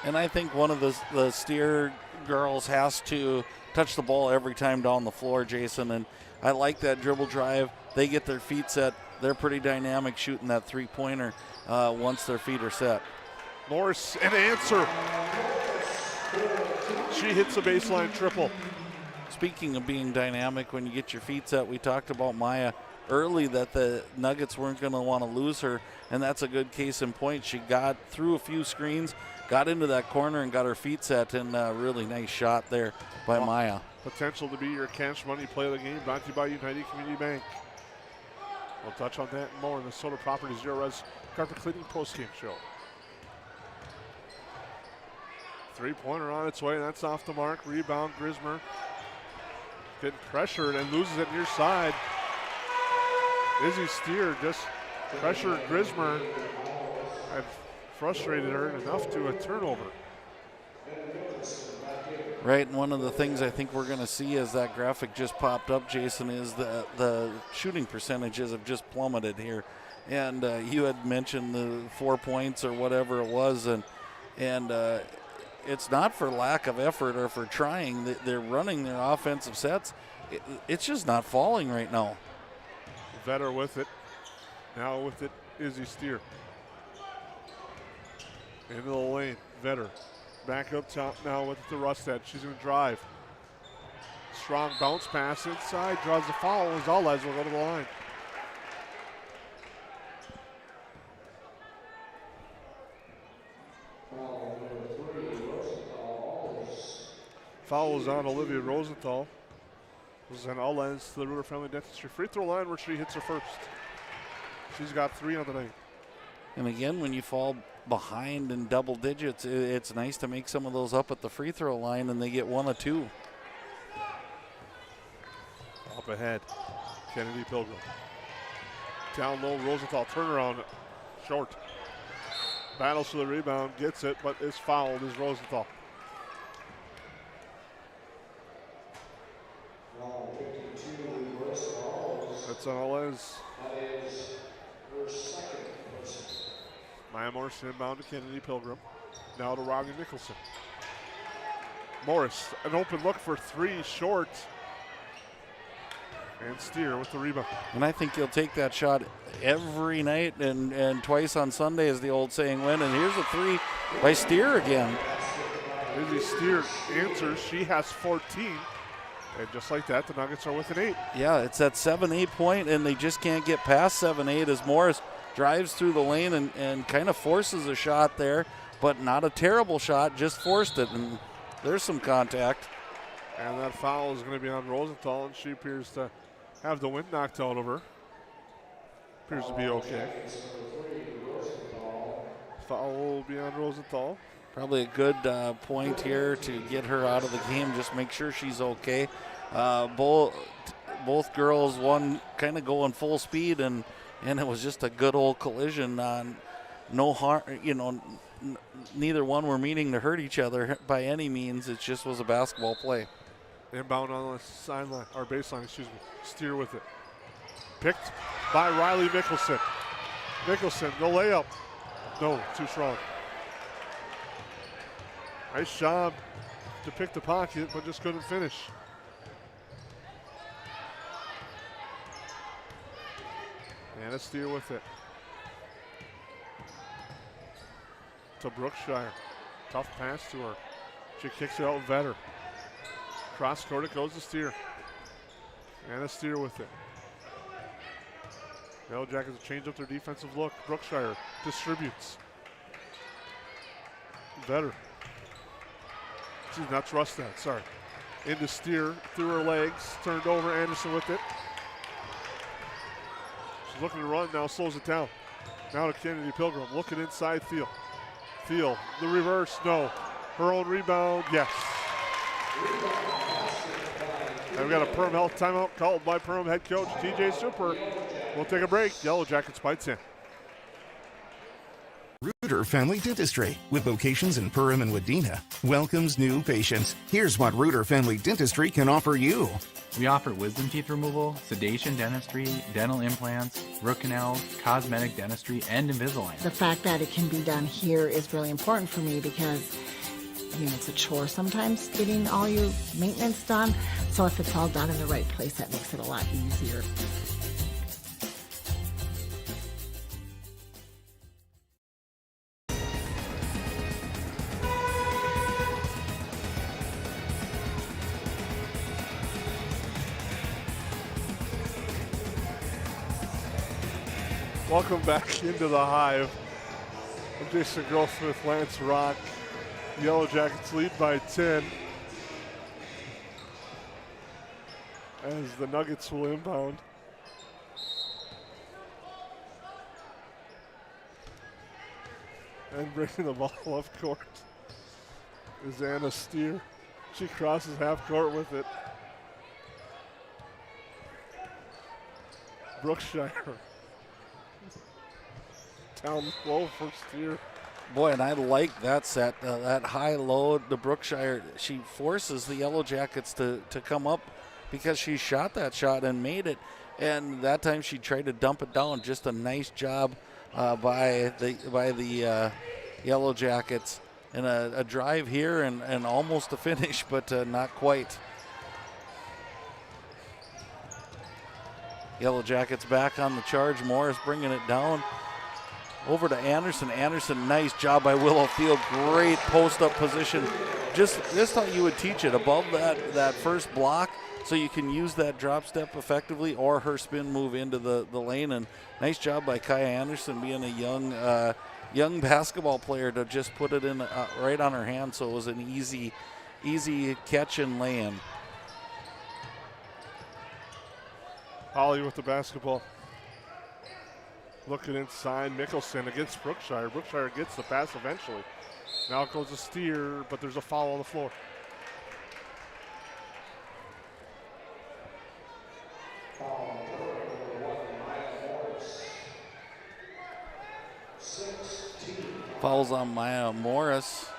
And I think one of the Steer girls has to touch the ball every time down the floor, Jason. And I like that dribble drive. They get their feet set. They're pretty dynamic shooting that three-pointer once their feet are set. Morris, an answer. She hits a baseline triple. Speaking of being dynamic, when you get your feet set, we talked about Maya early that the Nuggets weren't going to want to lose her, and that's a good case in point. She got through a few screens, got into that corner, and got her feet set, and a really nice shot there by Maya. Potential to be your cash money play of the game, brought to you by United Community Bank. We'll touch on that and more in the Soda Properties Zero Res Carpet Cleaning postgame show. Three-pointer on its way. That's off the mark. Rebound, Grismer. Getting pressured and loses it near side. Izzy Steer just pressured Grismer and frustrated her enough to a turnover. Right, and one of the things I think we're going to see as that graphic just popped up, Jason, is the shooting percentages have just plummeted here. And you had mentioned the 4 points or whatever it was, and it's not for lack of effort or for trying. They're running their offensive sets. It's just not falling right now. Vetter with it. Now with it, Izzy Steer. Into the lane, Vetter. Back up top now with the Rustad. She's going to drive. Strong bounce pass inside. Draws the foul. Gonzalez will go to the line. Foul is on Olivia Rosenthal. Gonzalez to the Reuter Family Dentistry free throw line where she hits her first. She's got 3 on the night. And again, when you fall behind in double digits, it's nice to make some of those up at the free throw line, and they get 1 or 2. Up ahead, Kennedy Pilgrim. Down low, Rosenthal turnaround, short. Battles for the rebound, gets it, but is fouled is Rosenthal. That's Gonzalez. Maya Morrison inbound to Kennedy Pilgrim. Now to Rogan Nicholson. Morris, an open look for 3, short. And Steer with the rebound. And I think he'll take that shot every night and twice on Sunday, as the old saying went. And here's a 3 by Steer again. Izzy Steer answers. She has 14. And just like that, the Nuggets are within 8. Yeah, it's that 7-8 point, and they just can't get past 7-8 as Morris drives through the lane and kind of forces a shot there, but not a terrible shot, just forced it, and there's some contact. And that foul is going to be on Rosenthal, and she appears to have the wind knocked out of her. Appears to be okay. Foul will be on Rosenthal. Probably a good point here to get her out of the game, just make sure she's okay. Both girls, one kind of going full speed, and it was just a good old collision on no harm, neither one were meaning to hurt each other by any means. It just was a basketball play. Inbound on the sideline, or baseline, excuse me. Steer with it. Picked by Riley Mickelson. Mickelson, the layup. No, too strong. Nice job to pick the pocket, but just couldn't finish. And a steer with it. To Brookshire. Tough pass to her. She kicks it out Vetter. Cross court, it goes to steer. And a steer with it. The Yellow Jackets change up their defensive look. Brookshire distributes. Vetter. Not Rustad, sorry. Into steer, through her legs, turned over, Anderson with it. She's looking to run, now slows it down. Now to Kennedy Pilgrim, looking inside Thiel. Thiel, the reverse, no. Her own rebound, yes. And we've got a Perham Health timeout called by Perham head coach TJ Super. We'll take a break. Yellow Jackets bites in. Reuter Family Dentistry, with locations in Perham and Wadena, welcomes new patients. Here's what Reuter Family Dentistry can offer you. We offer wisdom teeth removal, sedation dentistry, dental implants, root canals, cosmetic dentistry, and Invisalign. The fact that it can be done here is really important for me because, it's a chore sometimes getting all your maintenance done. So if it's all done in the right place, that makes it a lot easier. Welcome back into the Hive. I'm Jason Grossmith, Lance Rock. Yellow Jackets lead by 10. As the Nuggets will inbound. And bringing the ball up court is Anna Steer. She crosses half court with it. Brookshire. Down low for Steer. Boy, and I like that set, that high low to Brookshire. She forces the Yellow Jackets to come up because she shot that shot and made it. And that time she tried to dump it down. Just a nice job by the Yellow Jackets. And a drive here and almost a finish, but not quite. Yellow Jackets back on the charge. Morris bringing it down. Over to Anderson. Anderson, nice job by Willow Field. Great post-up position. Just how you would teach it, above that first block, so you can use that drop step effectively, or her spin move into the lane. And nice job by Kaya Anderson, being a young basketball player, to just put it in right on her hand, so it was an easy catch and lay-in. Hawley with the basketball. Looking inside, Mickelson against Brookshire. Brookshire gets the pass eventually. Now it goes to Steer, but there's a foul on the floor. Fouls on Maya Morris.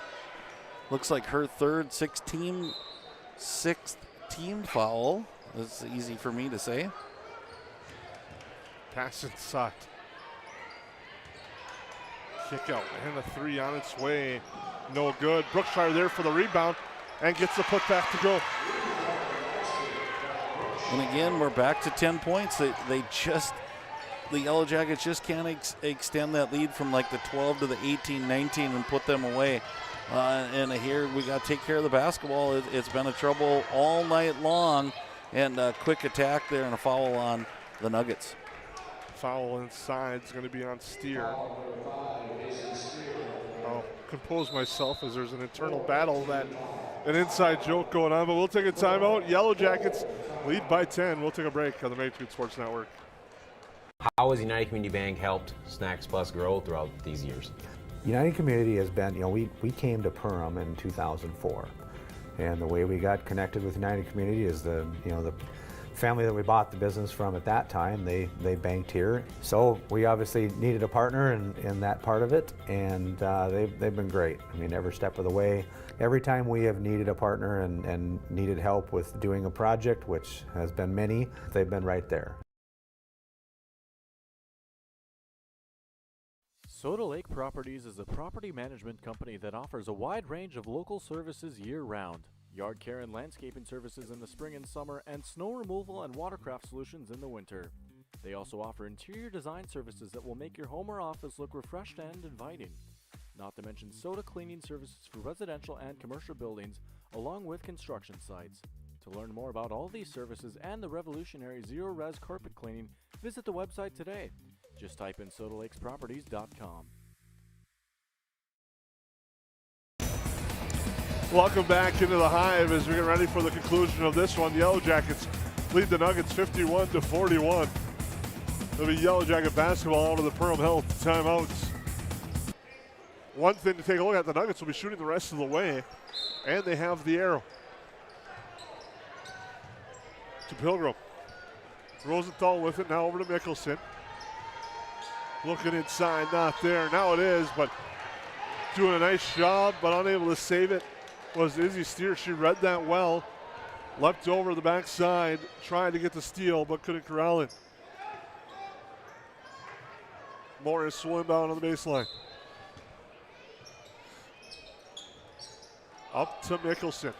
Looks like her sixth team foul. That's easy for me to say. Pass inside. Kick out and a three on its way. No good. Brookshire there for the rebound and gets the putback to go. And again, we're back to 10 points. The Yellow Jackets just can't extend that lead from like the 12 to the 18, 19 and put them away. And here we got to take care of the basketball. It's been a trouble all night long. And a quick attack there and a foul on the Nuggets. Foul inside is going to be on Steer. I'll compose myself as there's an internal battle, an inside joke going on, but we'll take a timeout. Yellow Jackets lead by 10. We'll take a break on the Main Street Sports Network. How has United Community Bank helped Snacks Plus grow throughout these years? United Community has been, we came to Perham in 2004. And the way we got connected with United Community is the family that we bought the business from at that time, they banked here. So we obviously needed a partner in that part of it, and they've been great. I mean, every step of the way. Every time we have needed a partner and needed help with doing a project, which has been many, they've been right there. Soda Lake Properties is a property management company that offers a wide range of local services year-round. Yard care and landscaping services in the spring and summer, and snow removal and watercraft solutions in the winter. They also offer interior design services that will make your home or office look refreshed and inviting. Not to mention soda cleaning services for residential and commercial buildings, along with construction sites. To learn more about all these services and the revolutionary zero-res carpet cleaning, visit the website today. Just type in sodalakesproperties.com. Welcome back into the Hive as we get ready for the conclusion of this one. Yellow Jackets lead the Nuggets 51-41. It'll be Yellow Jacket basketball out of the Perham Health timeouts. One thing to take a look at, the Nuggets will be shooting the rest of the way, and they have the arrow. To Pilgrim. Rosenthal with it, now over to Mickelson. Looking inside, not there. Now it is, but doing a nice job, but unable to save it was Izzy Steer. She read that well. Leapt over the backside, trying to get the steal, but couldn't corral it. Morris will inbound on the baseline. Up to Mickelson.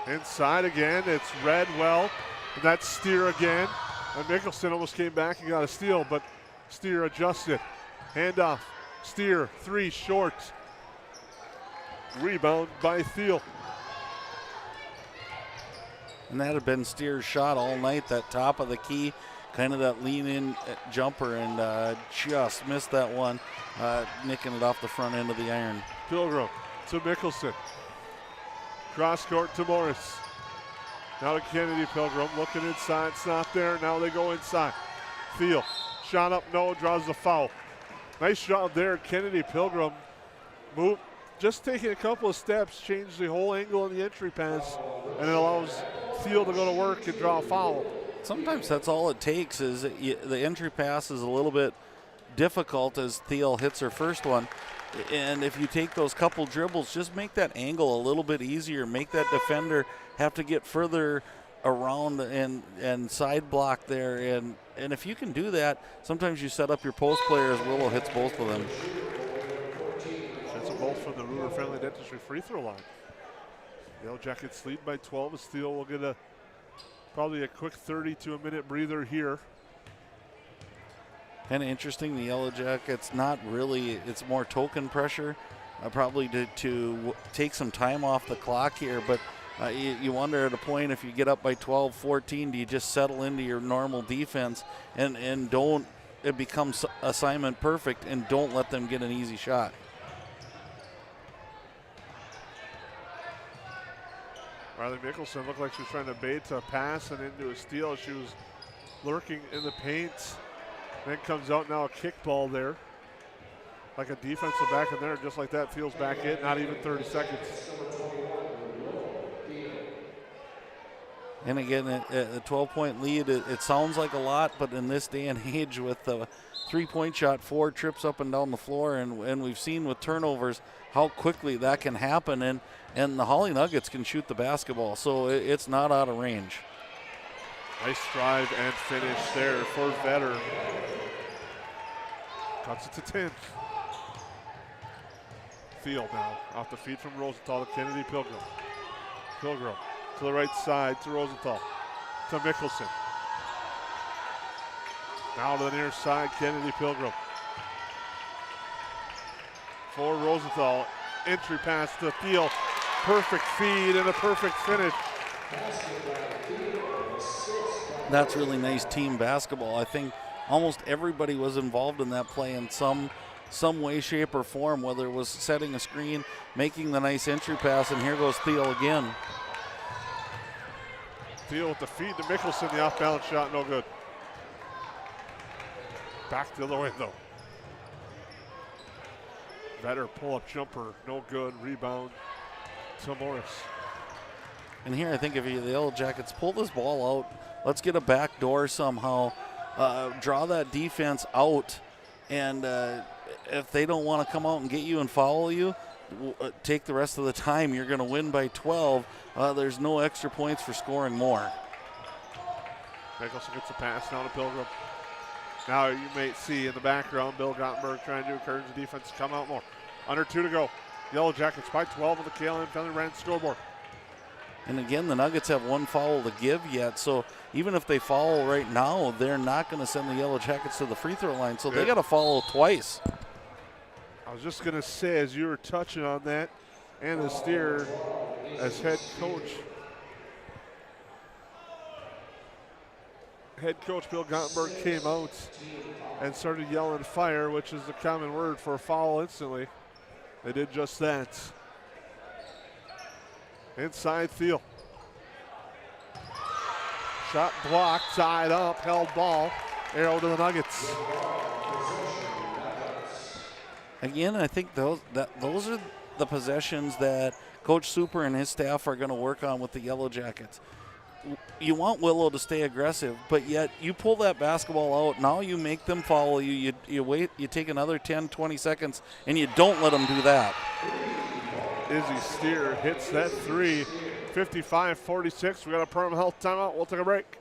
Inside again, it's read well. And that's Steer again. And Mickelson almost came back and got a steal, but Steer adjusted. Handoff. Steer, three short. Rebound by Thiel. And that had been Steer's shot all night, that top of the key, kind of that lean-in jumper, and just missed that one, nicking it off the front end of the iron. Pilgrim to Mickelson. Cross court to Morris. Now to Kennedy. Pilgrim looking inside, it's not there. Now they go inside. Thiel, shot up, no, draws the foul. Nice job there, Kennedy. Pilgrim move, just taking a couple of steps, changed the whole angle in the entry pass, and it allows Thiel to go to work and draw a foul. Sometimes that's all it takes is the entry pass is a little bit difficult as Thiel hits her first one. And if you take those couple dribbles, just make that angle a little bit easier. Make that defender have to get further around and side block there. And if you can do that, sometimes you set up your post player as Willow hits both of them. That's a ball from the Ruder Friendly Dentistry free throw line. Yellow Jackets lead by 12. Steele will get probably a quick 30 to a minute breather here. Kind of interesting, the Yellow Jackets not really, it's more token pressure, probably to take some time off the clock here, but you wonder at a point if you get up by 12, 14, do you just settle into your normal defense and don't, it becomes assignment perfect and don't let them get an easy shot. Riley Mickelson looked like she was trying to bait a pass and into a steal. She was lurking in the paint. Then comes out now a kickball there. Like a defensive back in there, just like that, Thiel's back in, not even 30 seconds. And again, a 12-point lead, it sounds like a lot, but in this day and age with the three-point shot, 4 trips up and down the floor, and we've seen with turnovers how quickly that can happen, and the Hawley Nuggets can shoot the basketball, so it's not out of range. Nice drive and finish there for Vetter. Cuts it to 10. Field now off the feed from Rosenthal to Kennedy. Pilgrim. Pilgrim to the right side to Rosenthal. To Mickelson. Now to the near side, Kennedy. Pilgrim. for Rosenthal. Entry pass to Thiel. Perfect feed and a perfect finish. That's really nice team basketball. I think almost everybody was involved in that play in some way, shape, or form, whether it was setting a screen, making the nice entry pass, and here goes Thiel again. Thiel with the feed to Mickelson, the off-balance shot, no good. Back the other way, though. Vetter pull-up jumper, no good. Rebound to Morris. And here I think if the Yellow Jackets pull this ball out, let's get a back door somehow, draw that defense out, and if they don't want to come out and get you and foul you, take the rest of the time. You're going to win by 12. There's no extra points for scoring more. Mickelson gets a pass now to Pilgrim. Now you may see in the background Bill Gottenberg trying to encourage the defense to come out more. Under 2 to go. Yellow Jackets by 12 on the KLM Family Brand scoreboard. And again, the Nuggets have one foul to give yet, so even if they foul right now, they're not going to send the Yellow Jackets to the free throw line, so they got to foul twice. I was just going to say, as you were touching on that, and the steer as head coach Bill Gottenberg came out and started yelling fire, which is the common word for a foul instantly. They did just that. Inside Thiel. Shot blocked, tied up, held ball. Arrow to the Nuggets. Again, I think those are the possessions that Coach Super and his staff are going to work on with the Yellow Jackets. You want Willow to stay aggressive, but yet you pull that basketball out. Now you make them follow you. You wait. You take another 10, 20 seconds, and you don't let them do that. Izzy Steer hits that three. 55-46. We got a Perham Health timeout. We'll take a break.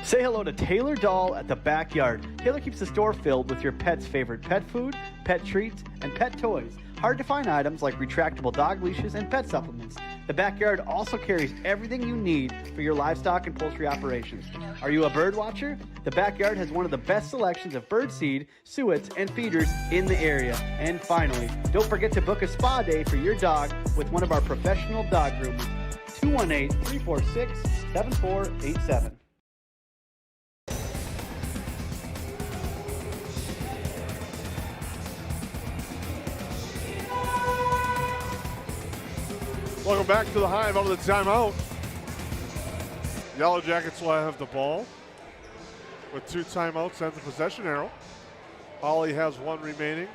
Say hello to Taylor Doll at the Backyard. Taylor keeps the store filled with your pet's favorite pet food, pet treats, and pet toys. Hard to find items like retractable dog leashes and pet supplements. The Backyard also carries everything you need for your livestock and poultry operations. Are you a bird watcher? The Backyard has one of the best selections of bird seed, suets, and feeders in the area. And finally, don't forget to book a spa day for your dog with one of our professional dog groomers. 218-346-7487. Welcome back to the Hive out of the timeout. Yellow Jackets will have the ball with 2 timeouts and the possession arrow. Hawley has 1 remaining.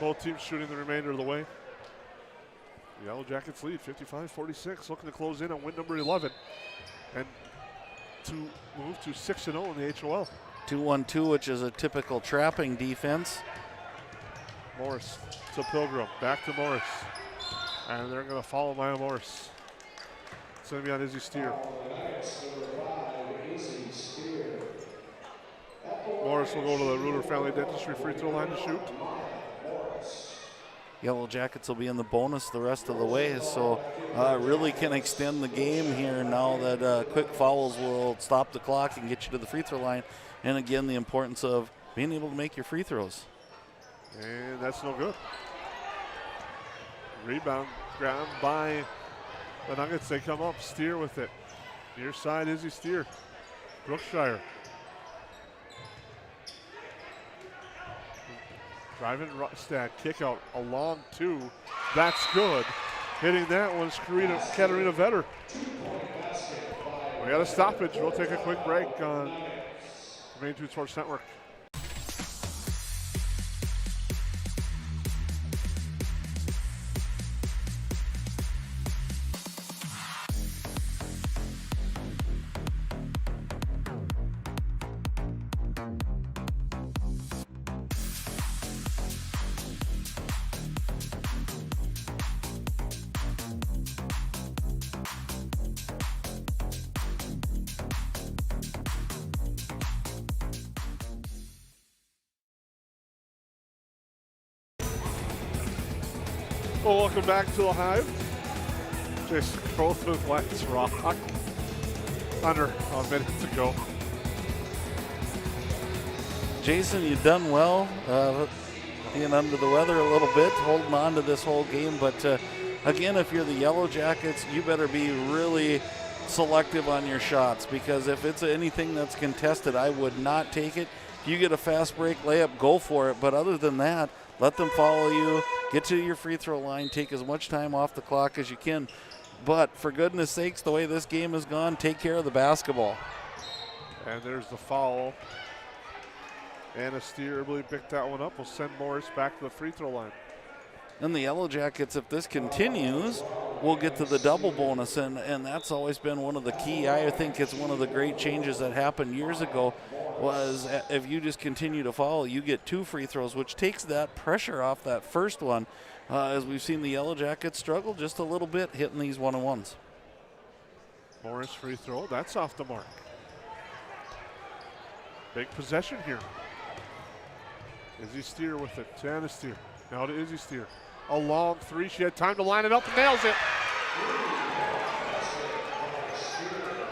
Both teams shooting the remainder of the way. The Yellow Jackets lead 55-46, looking to close in on win number 11 and to move to 6-0 in the HOL. 2-1-2, which is a typical trapping defense. Morris to Pilgrim, back to Morris. And they're going to follow Maya Morris. It's going to be on Izzy Steer. Morris will go to the Reuter Family Dentistry free throw line to shoot. Yellow Jackets will be in the bonus the rest of the way, so really can extend the game here now that quick fouls will stop the clock and get you to the free throw line. And again, the importance of being able to make your free throws. And that's no good. Rebound grabbed by the Nuggets. They come up, Steer with it. Near side, Izzy Steer. Brookshire. Driving Rustad, kick out, a long 2. That's good. Hitting that one's Katarina Vetter. We got a stoppage. We'll take a quick break on Main 2 Sports Network. Well, welcome back to the Hive. Jason Groth with Lance Rock. Under a minute to go. Jason, you've done well being under the weather a little bit, holding on to this whole game. But again, if you're the Yellow Jackets, you better be really selective on your shots, because if it's anything that's contested, I would not take it. If you get a fast break layup, go for it. But other than that, let them follow you, get to your free throw line, take as much time off the clock as you can. But for goodness sakes, the way this game has gone, take care of the basketball. And there's the foul. Anna Steer, I believe, picked that one up. We'll send Morris back to the free throw line. And the Yellow Jackets, if this continues, will get to the double bonus, and that's always been one of the key. I think it's one of the great changes that happened years ago, was if you just continue to foul, you get 2 free throws, which takes that pressure off that first one, as we've seen the Yellow Jackets struggle just a little bit hitting these one-on-ones. Morris free throw, that's off the mark. Big possession here. Izzy Steer with it, to Anna Steer. Now to Izzy Steer. A long 3, she had time to line it up and nails it.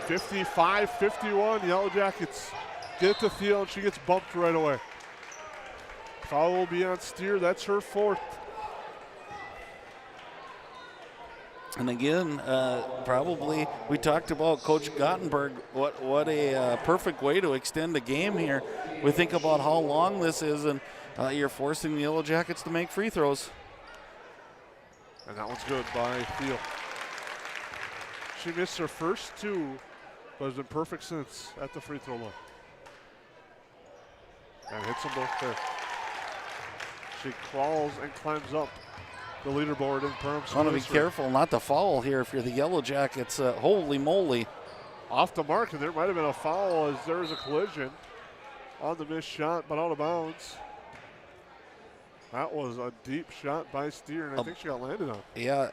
55-51, Yellow Jackets get it to Thiel, and she gets bumped right away. Foul will be on Steer, that's her 4th. And again, probably we talked about Coach Gottenberg, what a perfect way to extend a game here. We think about how long this is, and you're forcing the Yellow Jackets to make free throws. And that one's good by Thiel. She missed her first 2, but has been perfect since at the free throw line. And hits them both there. She crawls and climbs up the leaderboard in Perham's. Want to be careful not to foul here if you're the Yellow Jackets. Holy moly. Off the mark, and there might have been a foul as there was a collision on the missed shot, but out of bounds. That was a deep shot by Steer, and I think she got landed on. Yeah,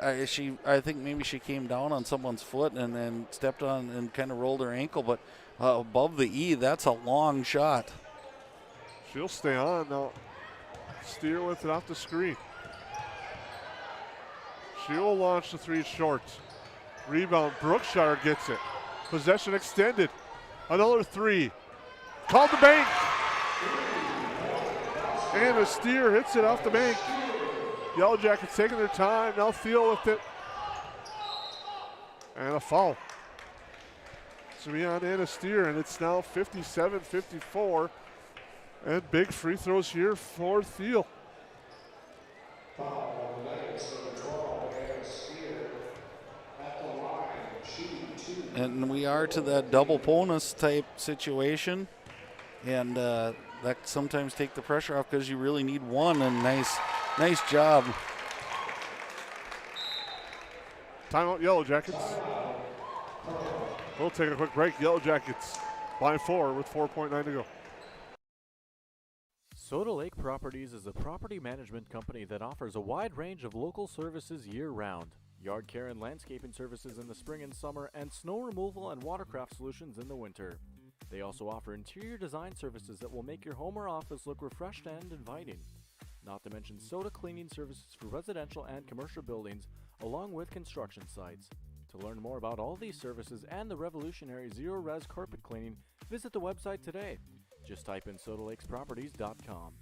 I think maybe she came down on someone's foot and then stepped on and kind of rolled her ankle, but above the E, that's a long shot. She'll stay on now. Steer with it off the screen. She will launch the 3 short. Rebound, Brookshire gets it. Possession extended. Another 3. Called the bank. And a Steer hits it off the bank. Yellow Jackets taking their time. Now Thiel with it. And a foul. So we on Anna Steer, and it's now 57-54. And big free throws here for Thiel. And we are to that double bonus type situation, and that sometimes take the pressure off because you really need one. And nice job. Timeout, Yellow Jackets. We'll take a quick break. Yellow Jackets by 4 with 4.9 to go. Soda Lake Properties is a property management company that offers a wide range of local services year-round. Yard care and landscaping services in the spring and summer, and snow removal and watercraft solutions in the winter. They also offer interior design services that will make your home or office look refreshed and inviting. Not to mention soda cleaning services for residential and commercial buildings, along with construction sites. To learn more about all these services and the revolutionary zero-res carpet cleaning, visit the website today. Just type in sodalakesproperties.com.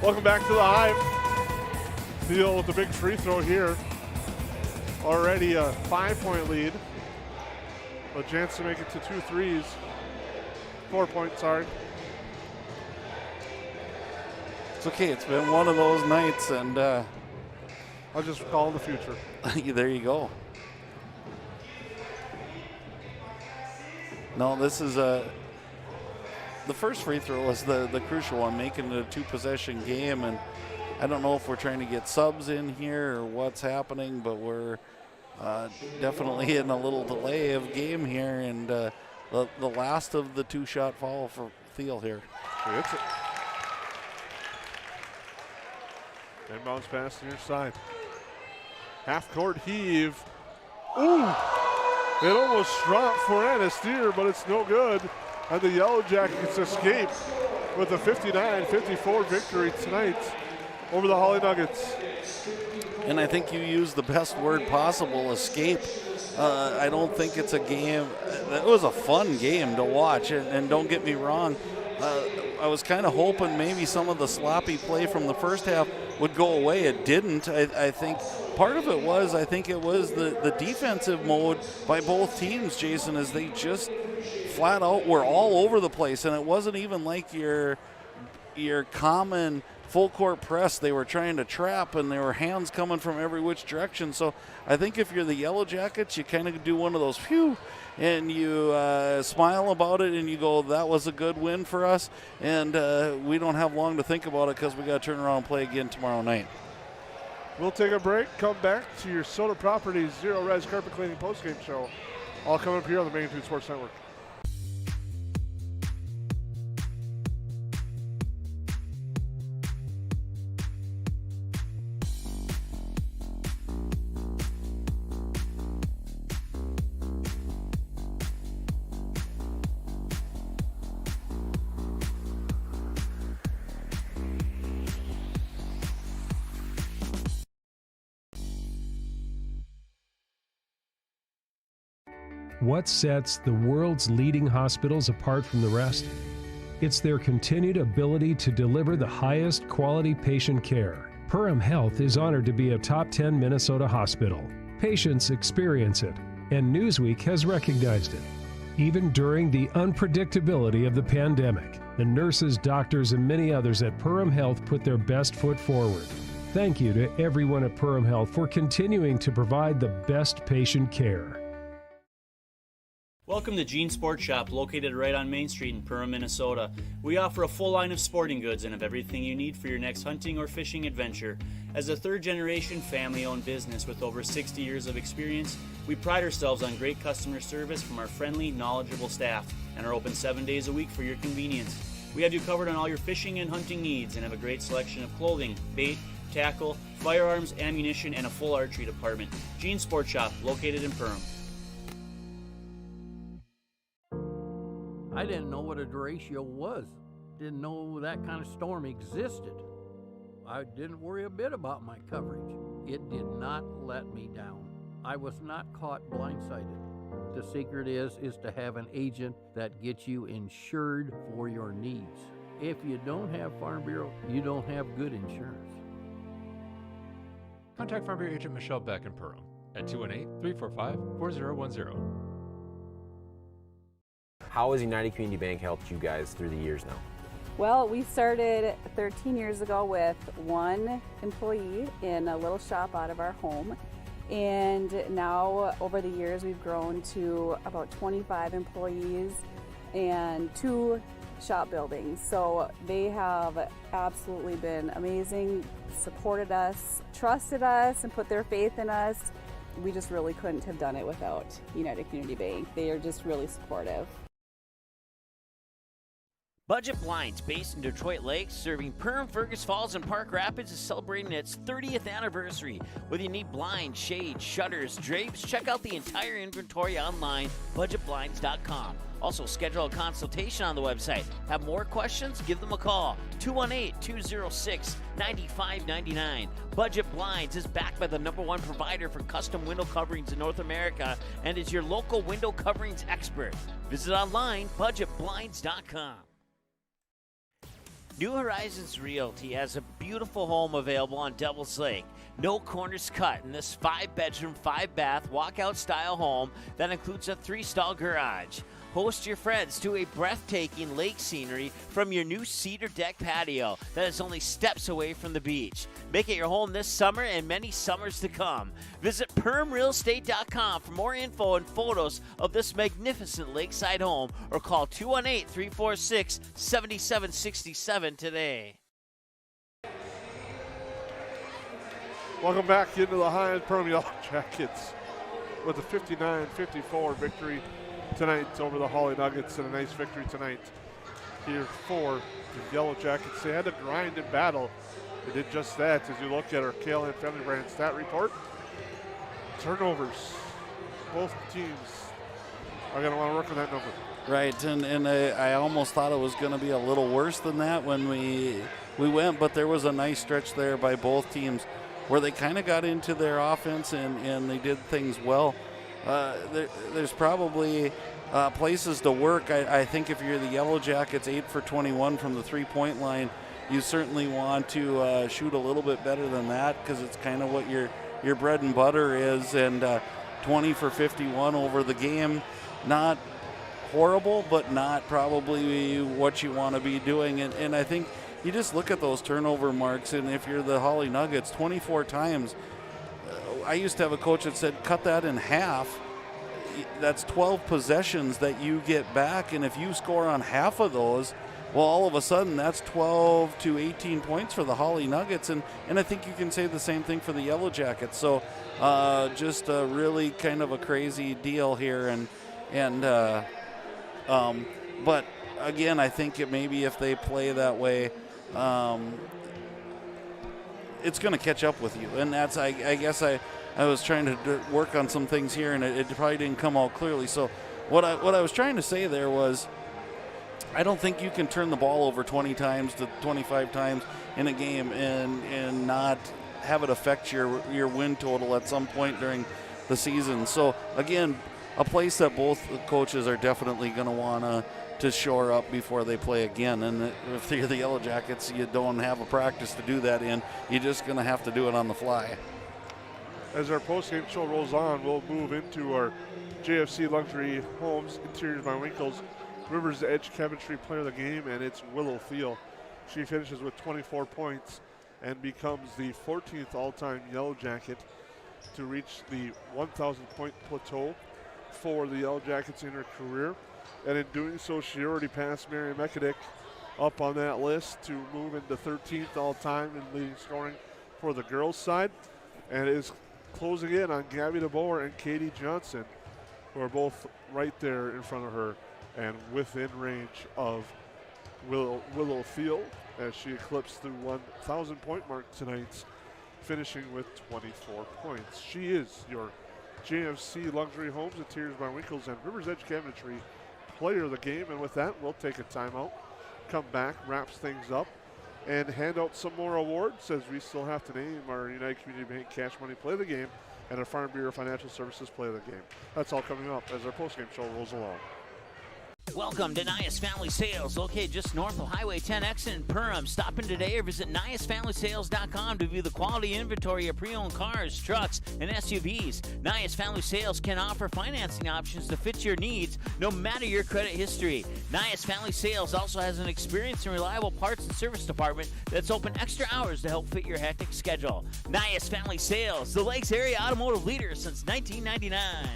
Welcome back to the Hive. Thiel with the big free throw here. Already a 5-point lead. A chance to make it to 2 threes. 4 points, sorry. It's okay. It's been one of those nights, and I'll just recall in the future. There you go. No, this is the first free throw was the crucial one, making it a 2-possession game, and I don't know if we're trying to get subs in here or what's happening, but we're definitely in a little delay of game here, and the last of the 2-shot foul for Thiel here. Hits it. Inbounds pass near side. Half court heave. Ooh! It almost dropped for Anasteer, but it's no good. And the Yellow Jackets escape with a 59-54 victory tonight over the Hawley Nuggets. And I think you used the best word possible, escape. I don't think it's a game. It was a fun game to watch, and don't get me wrong. I was kind of hoping maybe some of the sloppy play from the first half would go away. It didn't. I think part of it was, the defensive mode by both teams, Jason, as they just flat out were all over the place, and it wasn't even like your common full court press. They were trying to trap, and there were hands coming from every which direction. So I think if you're the Yellow Jackets, you kind of do one of those phew, and you smile about it, and you go, that was a good win for us, and we don't have long to think about it because we got to turn around and play again tomorrow night. We'll take a break, come back to your Soda Properties Zero Res Carpet Cleaning postgame show. All coming up here on the Magnitude Sports Network. What sets the world's leading hospitals apart from the rest? It's their continued ability to deliver the highest quality patient care. Perham Health is honored to be a top 10 Minnesota hospital. Patients experience it, and Newsweek has recognized it. Even during the unpredictability of the pandemic, the nurses, doctors, and many others at Perham Health put their best foot forward. Thank you to everyone at Perham Health for continuing to provide the best patient care. Welcome to Gene Sports Shop, located right on Main Street in Perham, Minnesota. We offer a full line of sporting goods and have everything you need for your next hunting or fishing adventure. As a third-generation family-owned business with over 60 years of experience, we pride ourselves on great customer service from our friendly, knowledgeable staff and are open 7 days a week for your convenience. We have you covered on all your fishing and hunting needs and have a great selection of clothing, bait, tackle, firearms, ammunition, and a full archery department. Gene Sports Shop, located in Perham. I didn't know what a derecho was. Didn't know that kind of storm existed. I didn't worry a bit about my coverage. It did not let me down. I was not caught blindsided. The secret is to have an agent that gets you insured for your needs. If you don't have Farm Bureau, you don't have good insurance. Contact Farm Bureau agent Michelle Beck in Perham at 218-345-4010. How has United Community Bank helped you guys through the years now? Well, we started 13 years ago with one employee in a little shop out of our home. And now over the years, we've grown to about 25 employees and 2 shop buildings. So they have absolutely been amazing, supported us, trusted us, and put their faith in us. We just really couldn't have done it without United Community Bank. They are just really supportive. Budget Blinds, based in Detroit Lakes, serving Perham, Fergus Falls, and Park Rapids, is celebrating its 30th anniversary. Whether you need blinds, shades, shutters, drapes, check out the entire inventory online, budgetblinds.com. Also, schedule a consultation on the website. Have more questions? Give them a call, 218-206-9599. Budget Blinds is backed by the #1 provider for custom window coverings in North America and is your local window coverings expert. Visit online, budgetblinds.com. New Horizons Realty has a beautiful home available on Devil's Lake. No corners cut in this 5-bedroom, 5-bath, walkout-style home that includes a 3-stall garage. Host your friends to a breathtaking lake scenery from your new cedar deck patio that is only steps away from the beach. Make it your home this summer and many summers to come. Visit PermRealEstate.com for more info and photos of this magnificent lakeside home or call 218-346-7767 today. Welcome back into the High Perham Yellow Jackets with a 59-54 victory tonight over the Hawley Nuggets, and a nice victory tonight here for the Yellow Jackets. They had to grind and battle. They did just that. As you look at our KLN Family Brand stat report, turnovers both teams are going to want to work on that number. Right, and I almost thought it was going to be a little worse than that when we went, but there was a nice stretch there by both teams where they kind of got into their offense and they did things well. There's probably places to work. I think if you're the Yellow Jackets, 8 for 21 from the three-point line, you certainly want to shoot a little bit better than that because it's kind of what your bread and butter is. And 20 for 51 over the game, not horrible, but not probably what you want to be doing. And I think you just look at those turnover marks, and if you're the Hawley Nuggets, 24 times. I used to have a coach that said, cut that in half. That's 12 possessions that you get back, and if you score on half of those, well, all of a sudden that's 12 to 18 points for the Hawley Nuggets, and I think you can say the same thing for the Yellow Jackets. So just a really kind of a crazy deal here, but again, I think maybe if they play that way, it's going to catch up with you, and that's I guess I was trying to work on some things here, and it probably didn't come out clearly. So what I was trying to say there was, I don't think you can turn the ball over 20 times to 25 times in a game and not have it affect your win total at some point during the season. So again, a place that both coaches are definitely going to want to shore up before they play again. And if you're the Yellow Jackets, you don't have a practice to do that in. You're just going to have to do it on the fly. As our post-game show rolls on, we'll move into our JFC Luxury Homes Interiors by Winkles Rivers Edge Chemistry Player of the Game, and it's Willow Thiel. She finishes with 24 points and becomes the 14th all-time Yellow Jacket to reach the 1,000-point plateau for the Yellow Jackets in her career. And in doing so, she already passed Mary Mekadick up on that list to move into 13th all-time in leading scoring for the girls' side, and is closing in on Gabby DeBoer and Katie Johnson, who are both right there in front of her and within range of Willow Thiel as she eclipsed the 1,000-point mark tonight, finishing with 24 points. She is your JFC Luxury Homes Interiors by Winkles and Rivers Edge Cabinetry Player of the Game. And with that, we'll take a timeout, come back, wraps things up, and hand out some more awards as we still have to name our United Community Bank Cash Money Play of the Game and our Farm Bureau Financial Services Play of the Game. That's all coming up as our postgame show rolls along. Welcome to Nias Family Sales, located just north of Highway 10X in Perham. Stop in today or visit NiasFamilySales.com to view the quality inventory of pre-owned cars, trucks, and SUVs. Nias Family Sales can offer financing options to fit your needs, no matter your credit history. Nias Family Sales also has an experienced and reliable parts and service department that's open extra hours to help fit your hectic schedule. Nias Family Sales, the Lakes area automotive leader since 1999.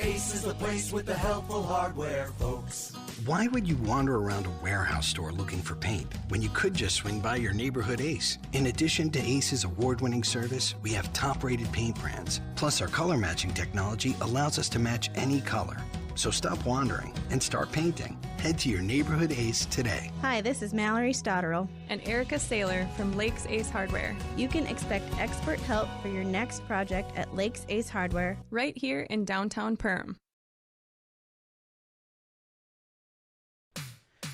Ace is the place with the helpful hardware, folks. Why would you wander around a warehouse store looking for paint when you could just swing by your neighborhood Ace? In addition to Ace's award-winning service, we have top-rated paint brands. Plus, our color matching technology allows us to match any color. So stop wandering and start painting. Head to your neighborhood Ace today. Hi, this is Mallory Stotterell. And Erica Saylor from Lakes Ace Hardware. You can expect expert help for your next project at Lakes Ace Hardware, right here in downtown Perham.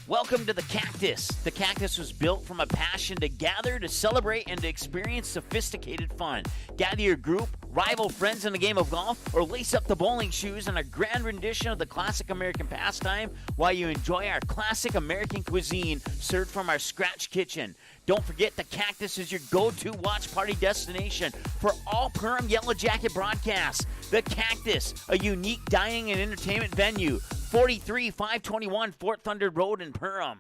Welcome to the Cactus. The Cactus was built from a passion to gather, to celebrate, and to experience sophisticated fun. Gather your group, rival friends in a game of golf, or lace up the bowling shoes in a grand rendition of the classic American pastime while you enjoy our classic American cuisine served from our scratch kitchen. Don't forget, the Cactus is your go-to watch party destination for all Perham Yellow Jacket broadcasts. The Cactus, a unique dining and entertainment venue, 43521 Fort Thunder Road in Perham.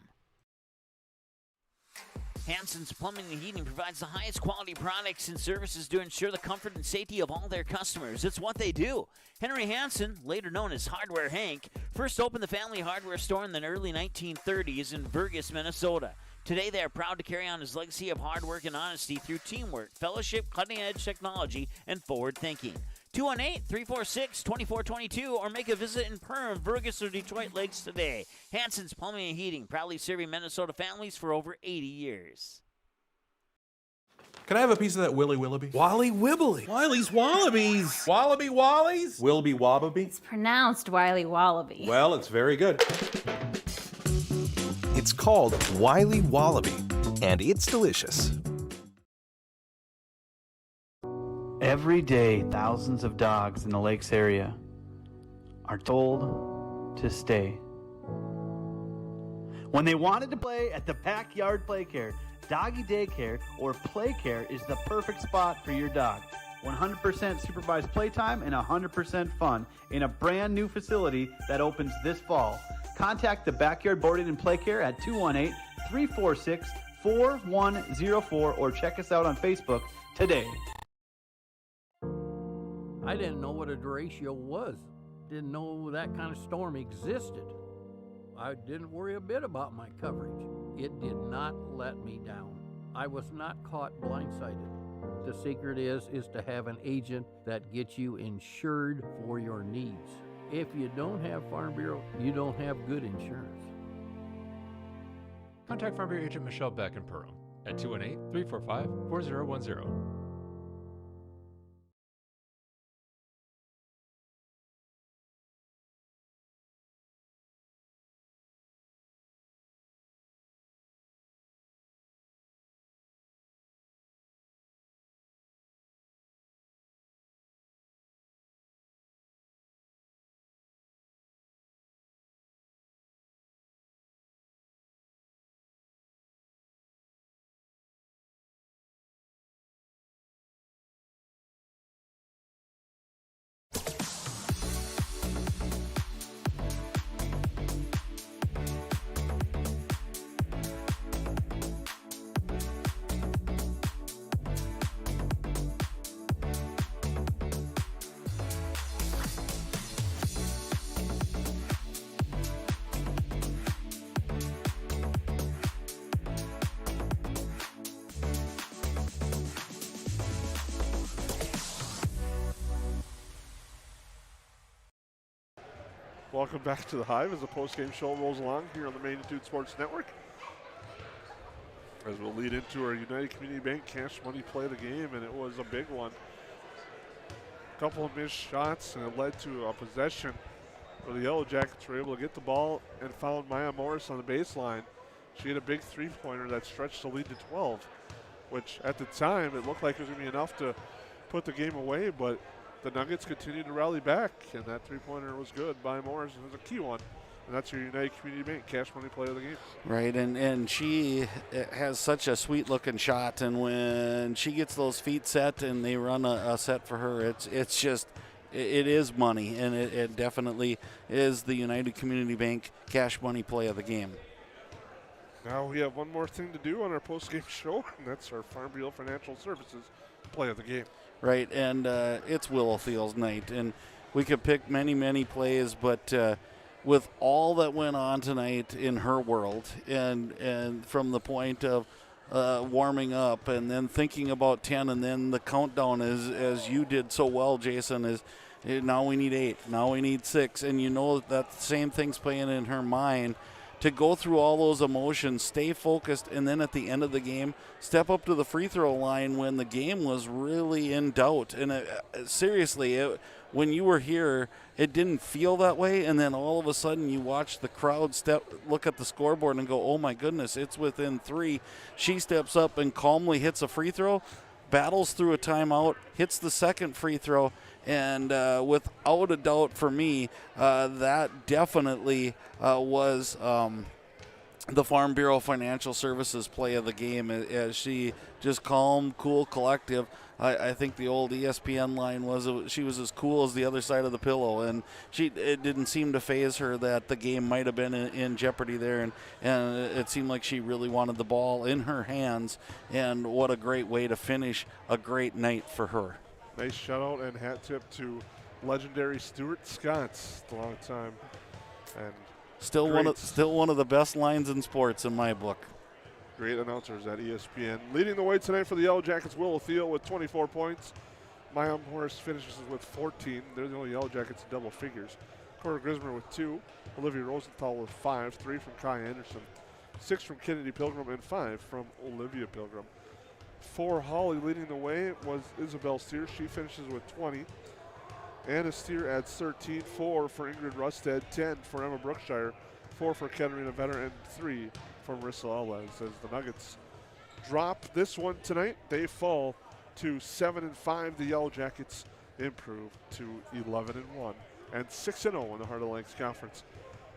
Hanson's Plumbing and Heating provides the highest quality products and services to ensure the comfort and safety of all their customers. It's what they do. Henry Hanson, later known as Hardware Hank, first opened the family hardware store in the early 1930s in Burgess, Minnesota. Today, they are proud to carry on his legacy of hard work and honesty through teamwork, fellowship, cutting-edge technology, and forward thinking. 218-346-2422 or make a visit in Perham, Burgess, or Detroit Lakes today. Hanson's Plumbing and Heating, proudly serving Minnesota families for over 80 years. Can I have a piece of that Willy Willoughby? Wally Wibbly. Wiley's Wallabies. Wallaby Wallies? Wilby Wababy? It's pronounced Wiley Wallaby. Well, it's very good. It's called Wiley Wallaby, and it's delicious. Every day, thousands of dogs in the lakes area are told to stay. When they wanted to play at the Backyard Playcare, Doggy Daycare or Playcare is the perfect spot for your dog. 100% supervised playtime and 100% fun in a brand new facility that opens this fall. Contact the Backyard Boarding and Playcare at 218-346-4104 or check us out on Facebook today. I didn't know what a derecho was. Didn't know that kind of storm existed. I didn't worry a bit about my coverage. It did not let me down. I was not caught blindsided. The secret is to have an agent that gets you insured for your needs. If you don't have Farm Bureau, you don't have good insurance. Contact Farm Bureau agent Michelle Beck in Perham at 218-345-4010. Welcome back to the Hive as the post-game show rolls along here on the Magnitude Sports Network. As we'll lead into our United Community Bank cash money play of the game, and it was a big one. A couple of missed shots, and it led to a possession where the Yellow Jackets were able to get the ball and found Maya Morris on the baseline. She had a big three-pointer that stretched the lead to 12, which at the time it looked like it was going to be enough to put the game away, but the Nuggets continued to rally back, and that three-pointer was good by Morris. It was a key one, and that's your United Community Bank cash money play of the game. Right, and she has such a sweet-looking shot, and when she gets those feet set and they run a set for her, it's just it is money, and it definitely is the United Community Bank cash money play of the game. Now we have one more thing to do on our post-game show, and that's our Farm Bureau Financial Services play of the game. Right, and it's Willow Thiel's night, and we could pick many, many plays, but with all that went on tonight in her world, and from the point of warming up and then thinking about 10, and then the countdown as you did so well, Jason, is now we need 8, now we need 6, and you know that the same thing's playing in her mind. To go through all those emotions, stay focused, and then at the end of the game, step up to the free throw line when the game was really in doubt. And seriously, when you were here, it didn't feel that way. And then all of a sudden, you watch the crowd look at the scoreboard and go, "Oh my goodness, it's within 3." She steps up and calmly hits a free throw, battles through a timeout, hits the second free throw. And without a doubt for me, that definitely was the Farm Bureau Financial Services play of the game, as she just calm, cool, collective. I think the old ESPN line was she was as cool as the other side of the pillow, and it didn't seem to faze her that the game might have been in jeopardy there, and it seemed like she really wanted the ball in her hands, and what a great way to finish a great night for her. Nice shutout and hat tip to legendary Stuart Scotts, the long time, and still one of the best lines in sports in my book. Great announcers at ESPN. Leading the way tonight for the Yellow Jackets, Willow Thiel with 24 points. Maya Morris finishes with 14. They're the only Yellow Jackets in double figures. Cora Grismer with 2. Olivia Rosenthal with 5. 3 from Kai Anderson. 6 from Kennedy Pilgrim and 5 from Olivia Pilgrim. For Hawley, leading the way was Isabel Steer. She finishes with 20. Anna Steer adds 13, 4 for Ingrid Rustad, 10 for Emma Brookshire, 4 for Katarina Vetter, and 3 for Marissa Alves. As the Nuggets drop this one tonight, they fall to 7-5. The Yellow Jackets improve to 11-1 and 6-0 in the Heart of the Lakes Conference.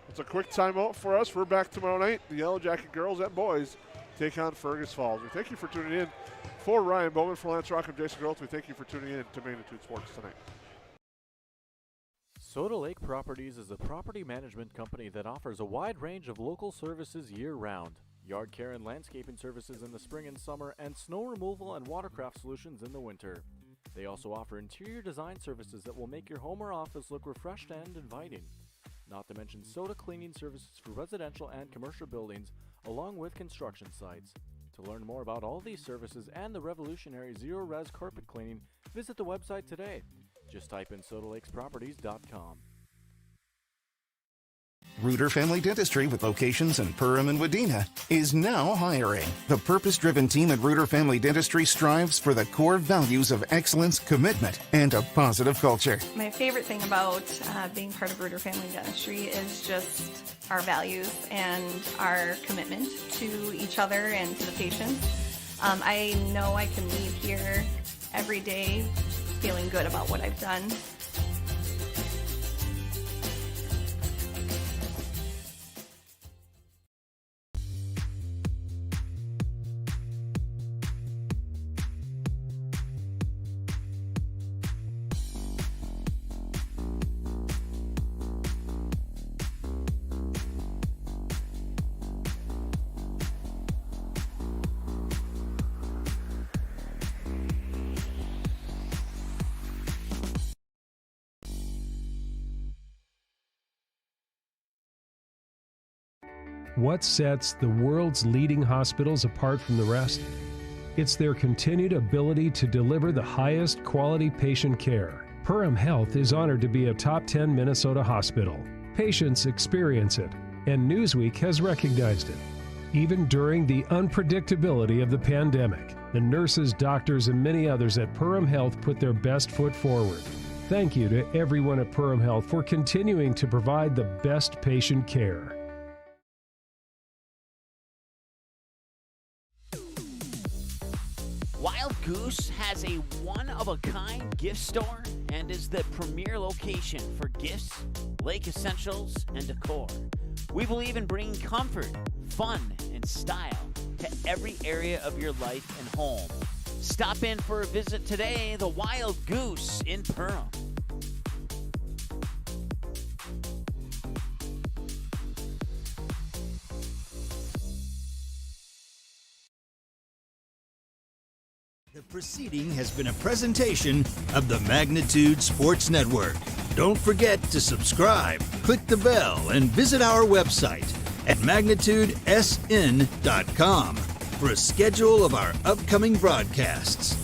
It's a quick timeout for us. We're back tomorrow night. The Yellow Jacket girls and boys take on Fergus Falls. We thank you for tuning in. For Ryan Bowman, for Lance Rock, and Jason Groth, we thank you for tuning in to Magnitude Sports tonight. Soda Lake Properties is a property management company that offers a wide range of local services year-round. Yard care and landscaping services in the spring and summer, and snow removal and watercraft solutions in the winter. They also offer interior design services that will make your home or office look refreshed and inviting. Not to mention soda cleaning services for residential and commercial buildings, along with construction sites. To learn more about all these services and the revolutionary zero-res carpet cleaning, visit the website today. Just type in sodalakesproperties.com. Reuter Family Dentistry, with locations in Perham and Wadena, is now hiring. The purpose-driven team at Reuter Family Dentistry strives for the core values of excellence, commitment, and a positive culture. My favorite thing about being part of Reuter Family Dentistry is just our values and our commitment to each other and to the patients. I know I can leave here every day feeling good about what I've done. What sets the world's leading hospitals apart from the rest? It's their continued ability to deliver the highest quality patient care. Perham Health is honored to be a top 10 Minnesota hospital. Patients experience it, and Newsweek has recognized it. Even during the unpredictability of the pandemic, the nurses, doctors, and many others at Perham Health put their best foot forward. Thank you to everyone at Perham Health for continuing to provide the best patient care. Wild Goose has a one-of-a-kind gift store and is the premier location for gifts, lake essentials, and decor. We believe in bringing comfort, fun, and style to every area of your life and home. Stop in for a visit today, the Wild Goose in Perham. The proceeding has been a presentation of the Magnitude Sports Network. Don't forget to subscribe, click the bell, and visit our website at magnitudesn.com for a schedule of our upcoming broadcasts.